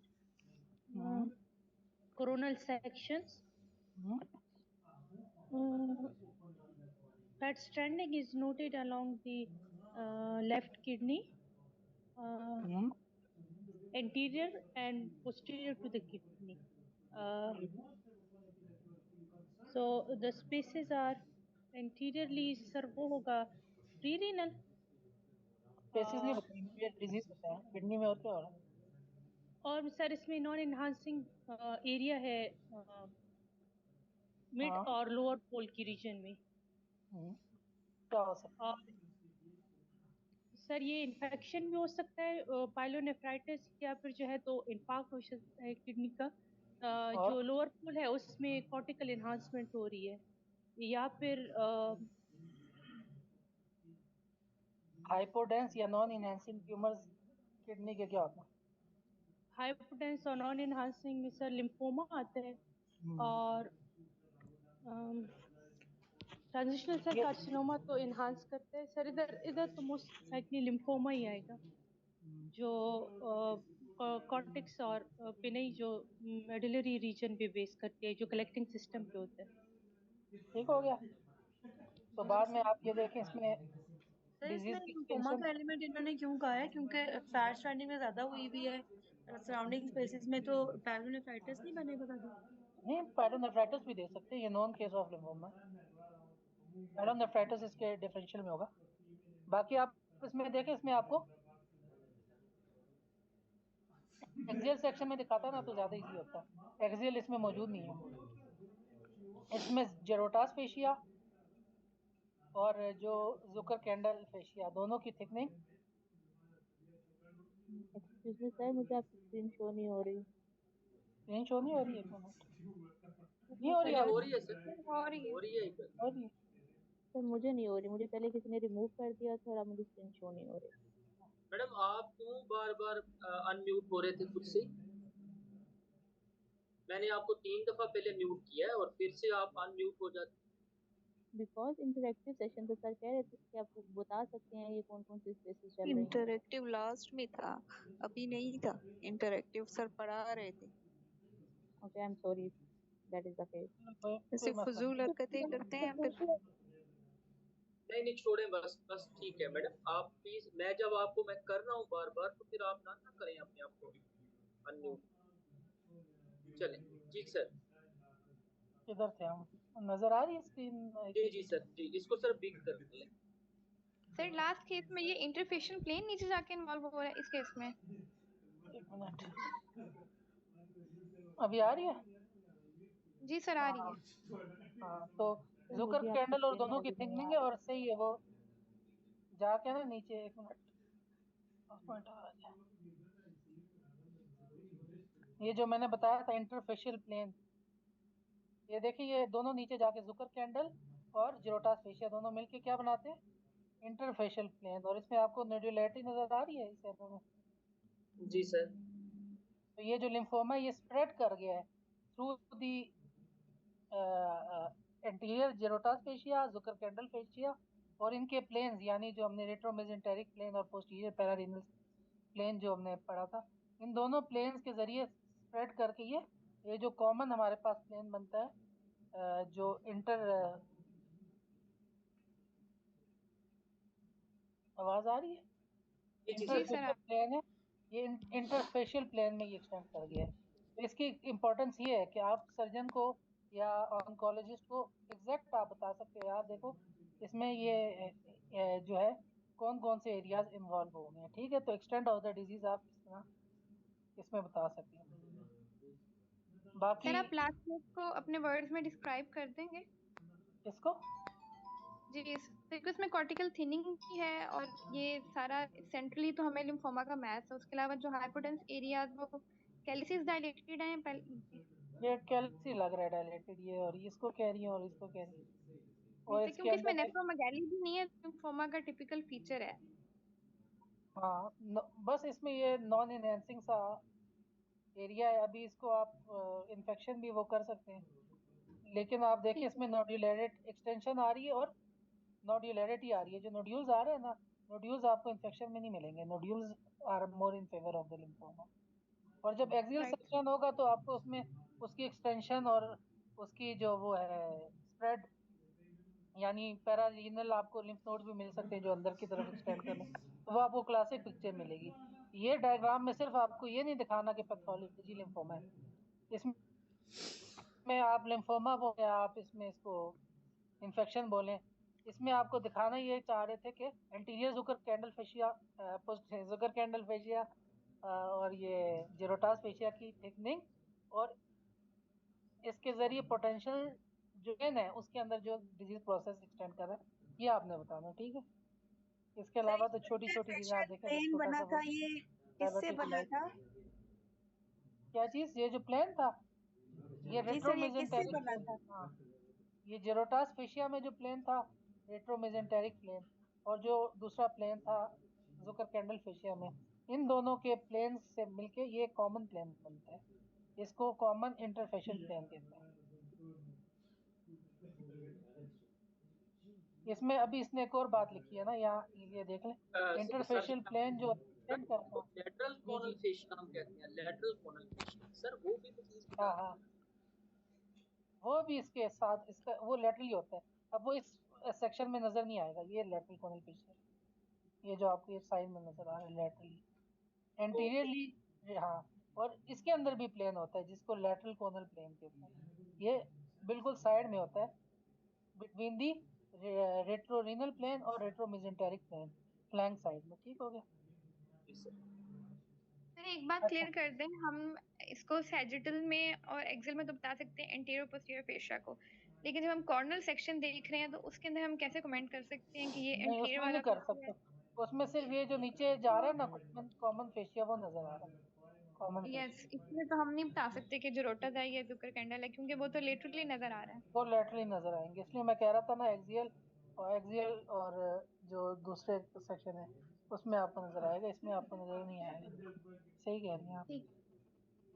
coronal sections. Fat stranding is noted along the left kidney, anterior and posterior to the kidney. So the spaces are anteriorly servo hoga pre-renal. Spaces नहीं बताया, disease बताया kidney में और क्या हो रहा है। और सर इसमें नॉन इनहांसिंग एरिया है मिड और लोअर पोल की रीजन में। क्या हो सकता है? और सर ये इन्फेक्शन भी हो सकता है, पाइलोनेफ्राइटिस, या फिर जो है तो इन्फाक्ट हो सकता है किडनी का। जो लोअर पोल है उसमें कॉर्टिकल एनहांसमेंट हो रही है, या फिर हाइपोडेंस या नॉन इनहेंसिंग ट्यूमर्स किडनी के क्या होता है? हाइपोडेंस और नॉन इनहांसिंग में सर लिम्फोमा आता है, और ट्रांजिशनल सेल कार्सिनोमा तो इनहांस करता है सर। इधर तो मोस्ट लाइकली लिम्फोमा ही आएगा, जो कॉर्टेक्स और पिनई जो मेडुलरी रीजन पे बेस करती है, जो कलेक्टिंग सिस्टम पे होता है। ठीक हो गया। तो बाद में आप ये देखें इसमें डिजीज लिम्फोमा का एलिमेंट इन्होंने क्यों कहा है? क्योंकि फैट स्ट्रैंडिंग में ज्यादा हुई भी है सराउंडिंग स्पेसिस में, तो पाइलोनेफ्राइटिस नहीं बनेगा दादा? नहीं, पाइलोनेफ्राइटिस भी दे सकते हैं, ये non case of lymphoma. Pyelonephritis इसके डिफरेंशियल में होगा। बाकी आप इसमें देखें, इसमें आपको एक्सियल सेक्शन में दिखाता ना तो ज्यादा इजी होता। एक्सियल इसमें मौजूद नहीं है। इसमें जेरोटास फेशिया और जो जुकर कैंडल फेशिया, दोनों की थिकनिंग। एक्सक्यूज मी सर, मुझे आपकी स्क्रीन शो नहीं हो रही। स्क्रीन शो नहीं हो रही है? नहीं हो रही है? हो रही है सर, हो रही है। हो रही है। सर मुझे नहीं हो रही, मुझे पहले किसी ने रिमूव कर दिया था, अब मुझे स्क्रीन शो नहीं हो रही। मैडम, आप क्यों बार बार अनम्यूट हो रहे थे खुद से? मैंने आपको 3 दफा पहले म्यूट किया है और फिर से आप अनम्यूट हो जाते। बिकॉज इंटरेक्टिव सेशन तो सर कह रहे थे कि आप बता सकते हैं ये कौन कौन सी स्पेसेस चल रही हैं। इंटरेक्टिव लास्ट में था, अभी नहीं था इंटरेक्टिव, सर पढ़ा रहे थे। Okay, I am sorry, that is the case. ऐसे फजूल हरकतें करते हैं फिर। नहीं छोड़ें, बस ठीक है मैडम। आप प्लीज, मैं जब आपको मैं कर रहा हूँ बार बार, तो फिर आप ना करें अपने आप को अनम्यूट। चलें जी सर। किधर थे हम? नजर आ रही है स्क्रीन? जी सर, जी इसको सर बिग कर लें। सर लास्ट केस में ये इंटरफेशियल प्लेन नीचे जाके इन्वॉल्व हो रहा है इस केस में। एक मिनट, अभी आ रही है? जी सर आ रही हाँ है। हाँ, तो सर जुकर मुझे आपकी कैंडल और प्लेन दोनों की इमेज नहीं थिकनिंग आ है रही। और सही है वो जाके ना नीचे। एक मिनट, आ गया। ये जो मैंने बताया था इंटरफेशियल प्लेन, ये देखिए ये दोनों नीचे जाके जुकर कैंडल और जीरोटास फेशिया दोनों मिलके क्या बनाते हैं, इंटरफेशियल प्लेन। और इसमें आपको नोडुलैरिटी नजर आ रही है इस एरो में। जी सर। तो ये जो लिम्फोमा ये स्प्रेड कर गया है through the anterior Gerota's fascia, Zuckerkandl fascia और इनके प्लेन्स, यानी जो हमने रेट्रोमेजेंटेरिक प्लेन और पोस्टीरियर पैरारिनल प्लेन जो हमने पढ़ा था, इन दोनों प्लेन्स के जरिए स्प्रेड करके ये जो कॉमन हमारे पास प्लेन बनता है, जो आवाज आ रही है, जी जी सर। सर इंटरफेशियल प्लेन है। ये इंटरफेशियल प्लेन में ये एक्सटेंड कर गया है। तो इसकी इम्पोर्टेंस ये है कि आप सर्जन को या ऑन्कोलॉजिस्ट को एग्जैक्ट आप बता सकते हो, यार देखो इसमें ये जो है कौन कौन से एरियाज इन्वॉल्व हो गए हैं। ठीक है, तो एक्सटेंड ऑफ द डिजीज आप इस तरह इसमें बता सकते हैं। बाकी सर आप लास्ट केस को अपने वर्ड्स में डिस्क्राइब कर देंगे। इसको जी क्योंकि उसमें कॉर्टिकल थिनिंग भी है और ये सारा सेंट्रली तो हमें लिम्फोमा का मैथ है, उसके अलावा जो हाइपोटेंस एरियाज वो कैलिसिस डायलेटेड हैं ये कैल्सी लग रहा है डायलेटेड, ये और इसको कह रही है और इसको कह रही है, और इसके क्योंकि इसमें अंदर नेफ्रोमेगैली भी नहीं है, लिम्फोमा का टिपिकल फीचर है। हाँ बस इसमें ये नॉन इनहेंसिंग सा एरिया है। अभी इसको आप इन्फेक्शन भी वो कर सकते हैं, लेकिन आप देखिए ठीक है। इसमें नोड्यूलैरिट एक्सटेंशन आ रही है और नोड्यूलैरिटी आ रही है। जो नोड्यूल्स आ रहे हैं ना, नोड्यूल्स आपको इन्फेक्शन में नहीं मिलेंगे। Nodules are more in favour of the lymphoma. और जब एक्सियल राइट। सेक्शन होगा तो आपको उसमें उसकी एक्सटेंशन और उसकी जो वो है स्प्रेड, यानी पैरारीनल आपको लिम्फ नोड भी मिल सकते हैं जो अंदर की तरफ एक्सटेंड कर लें, तो वो आपको क्लासिक पिक्चर मिलेगी। ये डायग्राम में सिर्फ आपको ये नहीं दिखाना कि पैथोलॉजी लिम्फोमा है, इसमें आप लिम्फोमा बोले, आप इसमें इसको इन्फेक्शन बोलें, इसमें आपको दिखाना ये चाह रहे थे कि anterior Zucker candle fascia, Zuckerkandl fascia और ये जेरोटास फेशिया की थिकनिंग और इसके जरिए पोटेंशियल जो है उसके अंदर जो डिजीज प्रोसेस एक्सटेंड कर रहा है, ये आपने बताना। ठीक है, इसके सर अलावा ये तो जो छोटी छोटी चीजें आप इंटरफेशियल देखें तो प्लेन छोटा बना सा वो था ये किससे बना डायवर्टिकुलाइज। था? क्या चीज? ये जो प्लेन था ये जी सर ये किससे रेट्रोमेजेंटेरिक बना प्लेन। था? हाँ, ये जेरोटास फेशिया में जो प्लेन था रेट्रोमेजेंटेरिक प्लेन, और जो दूसरा प्लेन था जुकर कैंडल फेशिया में, इन दोनों के प्लेन से मिलके ये कॉमन प्लेन बनता है। इसको कॉमन इंटरफेशियल प्लेन कहते हैं। इसमें अभी इसने एक और बात लिखी है ना, यहाँ ये देख लें, सर जी इंटरफेशियल प्लेन जो एक्सटेंड करता है। लेटरल जी कोनल जी, फेशिया हम कहते हैं, लेटरल कोनल फेशिया सर वो भी तो चीज बता हाँ दें। हाँ, वो भी इसके साथ इसका वो लेटरली होता है। अब वो इस सेक्शन में नजर नहीं आएगा, ये लेटरल कोनल फेशिया, ये जो आपको ये साइड में नजर आ रहा है लेटरली ओके। एंटीरियरली। हाँ, और इसके अंदर भी प्लेन होता है जिसको लेटरल कोनल प्लेन कहते हैं। ये बिल्कुल साइड में होता है बिटवीन दी रेट्रोरीनल प्लेन और रेट्रोमेजेंटेरिक प्लेन, फ्लैंक साइड में। ठीक हो गया? सर एक बात अच्छा, क्लियर कर दें, हम इसको सैजिटल में और एक्सेल में तो बता सकते हैं एंटीरियर पोस्टीरियर फेशिया को, लेकिन जब हम कॉर्नल सेक्शन देख रहे हैं तो उसके अंदर हम कैसे कमेंट कर सकते हैं कि ये नहीं एंटीरियर उसमें वाला नहीं कर फेशिया सकते, है? उसमें सिर्फ ये जो नीचे जा रहा है ना कॉमन कॉमन फेशिया वो नजर आ रहा है, कॉमन यस, फेशिया इसमें तो हम नहीं बता सकते कि जो रोटा है या जुकर कैंडल है, क्योंकि वो तो लेटरली नजर आ रहा है। वो लेटरली नजर आएंगे। इसलिए मैं कह रहा था ना एक्सियल और जो दूसरे सेक्शन है उसमें आपको नजर आएगा, इसमें आपको नजर नहीं आएगा। सही कह रही हैं आप। ठीक।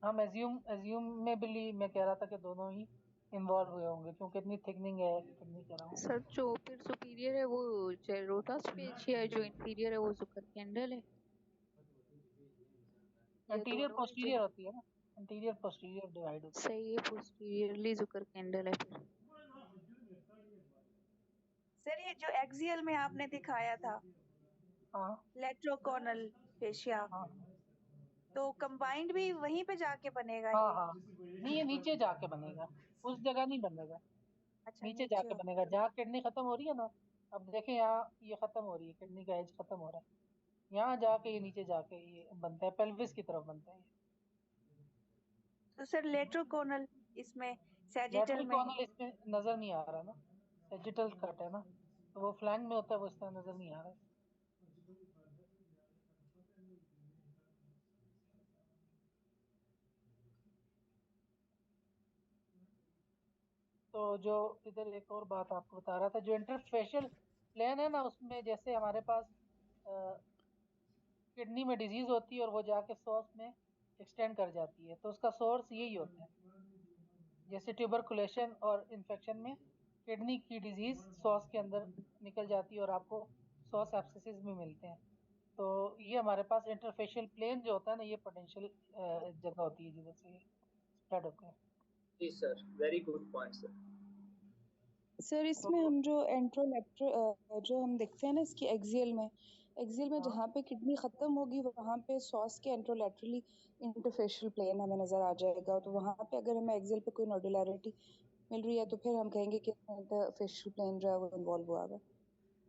हम एज्यूमेबली मैं कह रहा था कि दोनों ही इन्वॉल्व हुए होंगे क्योंकि इतनी थिकनिंग है, थिकनिंग कर रहा हूँ। सर जो फिर सुपीरियर है वो जेरोटास फेशिया है, जो इंफीरियर है वो जुकर कैंडल है। ये एंटीरियर दोनों में पोस्टीरियर होती है ना, एंटीरियर पोस्टीरियर डिवाइड होती सही है, पोस्टीरियरली जुकर कैंडल है फिर। सर ये जो एक्सियल में आपने दिखाया था है। हाँ लेट्रोकोनल फेशिया, हाँ तो कंबाइंड भी वहीं पे जाके बनेगा हाँ ये? हाँ, नहीं ये नीचे जाके बनेगा, उस जगह नहीं बनेगा, अच्छा नीचे नीचे जाके होगा। बनेगा जहाँ किडनी खत्म हो रही है ना। अब देखें यहाँ ये खत्म हो रही है, किडनी का एज खत्म हो रहा है, यहाँ जाके ये नीचे जाके ये बनता है, पेल्विस की तरफ बनता है ये। तो सर लेट्रोकोनल इसमें सैजिटल लैटरल में कॉर्नल इसमें नजर नहीं आ रहा ना, सैजिटल कट है ना, तो वो फ्लैंक में होता है, वो इस तरह नजर नहीं आ रहा है। तो जो इधर एक और बात आपको बता रहा था, जो इंटरफेशियल प्लेन है ना, उसमें जैसे हमारे पास किडनी में डिजीज होती है और वो जाके सॉस में एक्सटेंड कर जाती है, तो उसका सोर्स यही होता है। जैसे ट्यूबरकुलेशन और इन्फेक्शन में किडनी की डिजीज सॉस के अंदर निकल जाती है और आपको सॉस एब्सेसिस भी मिलते हैं। तो ये हमारे पास इंटरफेशियल प्लेन जो होता है ना, ये पोटेंशियल जगह होती है जिधर से स्प्रेड होता है। जी sir, very good point sir. Sir इसमें हम जो एंट्रोलेक्टर जो हम देखते हैं ना इसकी एक्सियल में जहाँ पे किडनी खत्म होगी वहाँ पे सॉस के एंट्रोलेटरली इंटरफेशियल प्लेन हमें नजर आ जाएगा। तो वहाँ पे अगर हमें एक्सियल पे कोई नोडुलैरिटी मिल रही है तो फिर हम कहेंगे कि इंटरफेशियल प्लेन जो है वो इन्वॉल्व हुआ है।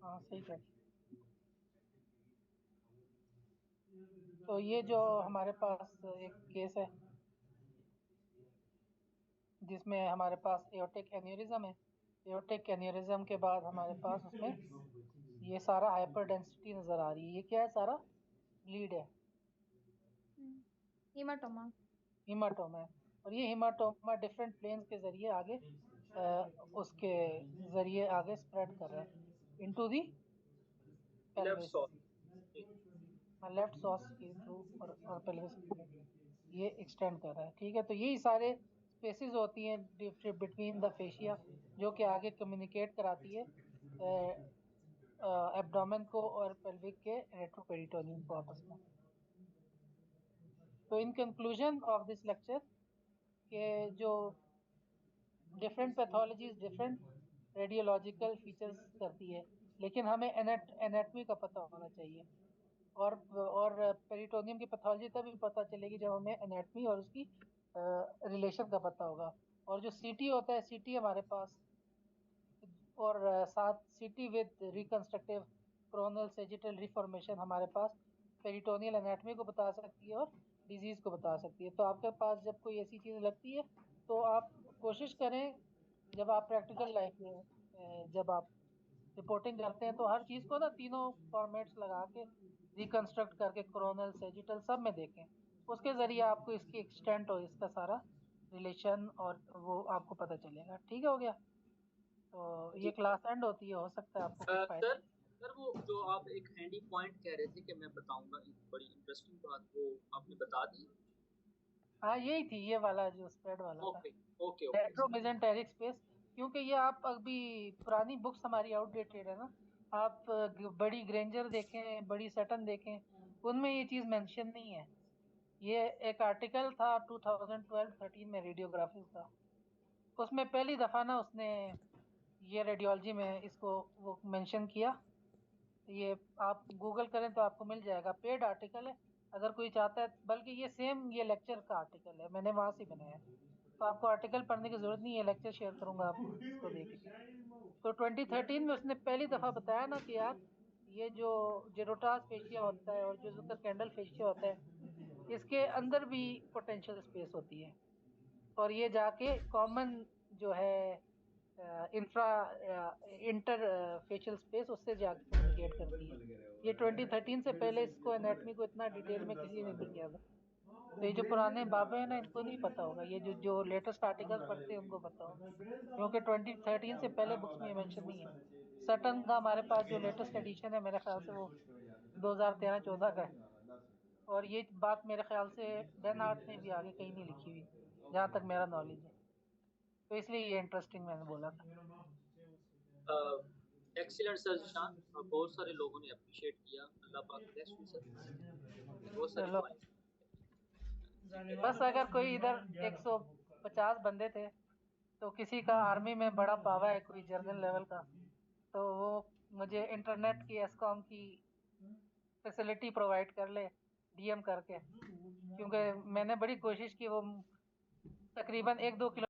हाँ सही है। तो ये जो हमारे पास एक केस है जिसमें हमारे पास एओर्टिक एन्यूरिज्म है। एओर्टिक एन्यूरिज्म के बाद हमारे पास उसमें ये सारा हाइपर डेंसिटी नजर आ रही है। ये क्या है? सारा ब्लीड है, हेमाटोमा। हीमाटोमा है। और ये हीमाटोमा डिफरेंट प्लेन्स के जरिए आगे उसके जरिए आगे स्प्रेड कर रहा है इनटू दी पेल्विस, लेफ्ट सॉस के थ्रू और पेल्विस ये एक्सटेंड कर रहा है। ठीक है, तो यही सारे स्पेसेस होती हैं बिटवीन द फेशिया जो कि आगे कम्युनिकेट कराती है एब्डोमेन को और पेल्विक के रेट्रोपेरिटोनियम को आपस में। तो in conclusion of this lecture के जो different pathologies different radiological features करती है, लेकिन हमें एनाटॉमी का पता होना चाहिए। और पेरिटोनियम की पैथोलॉजी तभी पता चलेगी जब हमें एनाटॉमी और उसकी रिलेशन का पता होगा। और जो सीटी होता है, सीटी हमारे पास और साथ सीटी with reconstructive coronal sagittal reformation हमारे पास पेरिटोनियल एनाटॉमी को बता सकती है और डिजीज़ को बता सकती है। तो आपके पास जब कोई ऐसी चीज़ लगती है तो आप कोशिश करें, जब आप प्रैक्टिकल लाइफ में जब आप रिपोर्टिंग करते हैं तो हर चीज़ को ना तीनों फॉर्मेट्स लगा के रिकंस्ट्रक्ट करके कोरोनल सेजिटल सब में देखें। उसके ज़रिए आपको इसकी एक्सटेंट और इसका सारा रिलेशन और वो आपको पता चलेगा। ठीक है, हो गया। तो ये क्लास एंड होती है, हो सकता है आपको कुछ फायदा। सर वो जो आप एक हैंडी पॉइंट कह रहे थे कि मैं बताऊंगा, एक बड़ी इंटरेस्टिंग बात, वो आपने बता दी? हाँ यही थी, ये वाला जो स्प्रेड वाला ओके था, ओके रेट्रोमेसेंटेरिक स्पेस। क्योंकि ये आप अभी पुरानी बुक्स हमारी आउटडेटेड है ना, आप बड़ी ग्रेंजर देखें, बड़ी सटन देखें, उनमें ये चीज़ मेंशन नहीं है। ये एक आर्टिकल था 2012-13 में रेडियोग्राफी का, उसमें पहली दफ़ा ना उसने ये रेडियोलॉजी में इसको वो मेंशन किया। ये आप गूगल करें तो आपको मिल जाएगा, पेड आर्टिकल है अगर कोई चाहता है। बल्कि ये सेम ये लेक्चर का आर्टिकल है, मैंने वहाँ से बनाया, तो आपको आर्टिकल पढ़ने की ज़रूरत नहीं है, लेक्चर शेयर करूँगा आपको, इसको देखिए। तो 2013 में उसने पहली दफ़ा बताया ना कि यार ये जो जेरोटास फेशिया होता है और जो जुकर कैंडल फेशिया होता है, इसके अंदर भी पोटेंशियल स्पेस होती है और ये जाके कॉमन जो है इंटर फेशियल स्पेस उससे जाके कम्युनिकेट करती है। ये 2013 से पहले इसको एनाटॉमी को इतना डिटेल में किसी ने नहीं किया था। तो ये जो पुराने बाबे हैं ना, इनको नहीं पता होगा, ये जो लेटेस्ट आर्टिकल्स पढ़ते हैं उनको पता होगा, क्योंकि 2013 से पहले बुक्स में मेंशन नहीं है। सटन का हमारे पास जो लेटेस्ट एडिशन है मेरे ख्याल से वो 2013-14 का है, और ये बात मेरे ख्याल से बेन हार्ट ने भी आगे कहीं नहीं लिखी हुई जहाँ तक मेरा नॉलेज है। तो इसलिए ये इंटरेस्टिंग मैंने बोला था। एक्सीलेंट सर शान, बहुत सारे लोगों ने अप्रिशिएट किया, अल्लाह पाक ब्लेस यू सर। बहुत सारे चलो, बस अगर कोई इधर 150 बंदे थे तो किसी का आर्मी में बड़ा पावा है, कोई जनरल लेवल का, तो वो मुझे इंटरनेट की एसकॉम की फैसिलिटी प्रोवाइड कर ले डीएम करके, क्योंकि मैंने बड़ी कोशिश की, वो तकरीबन 1-2 किलो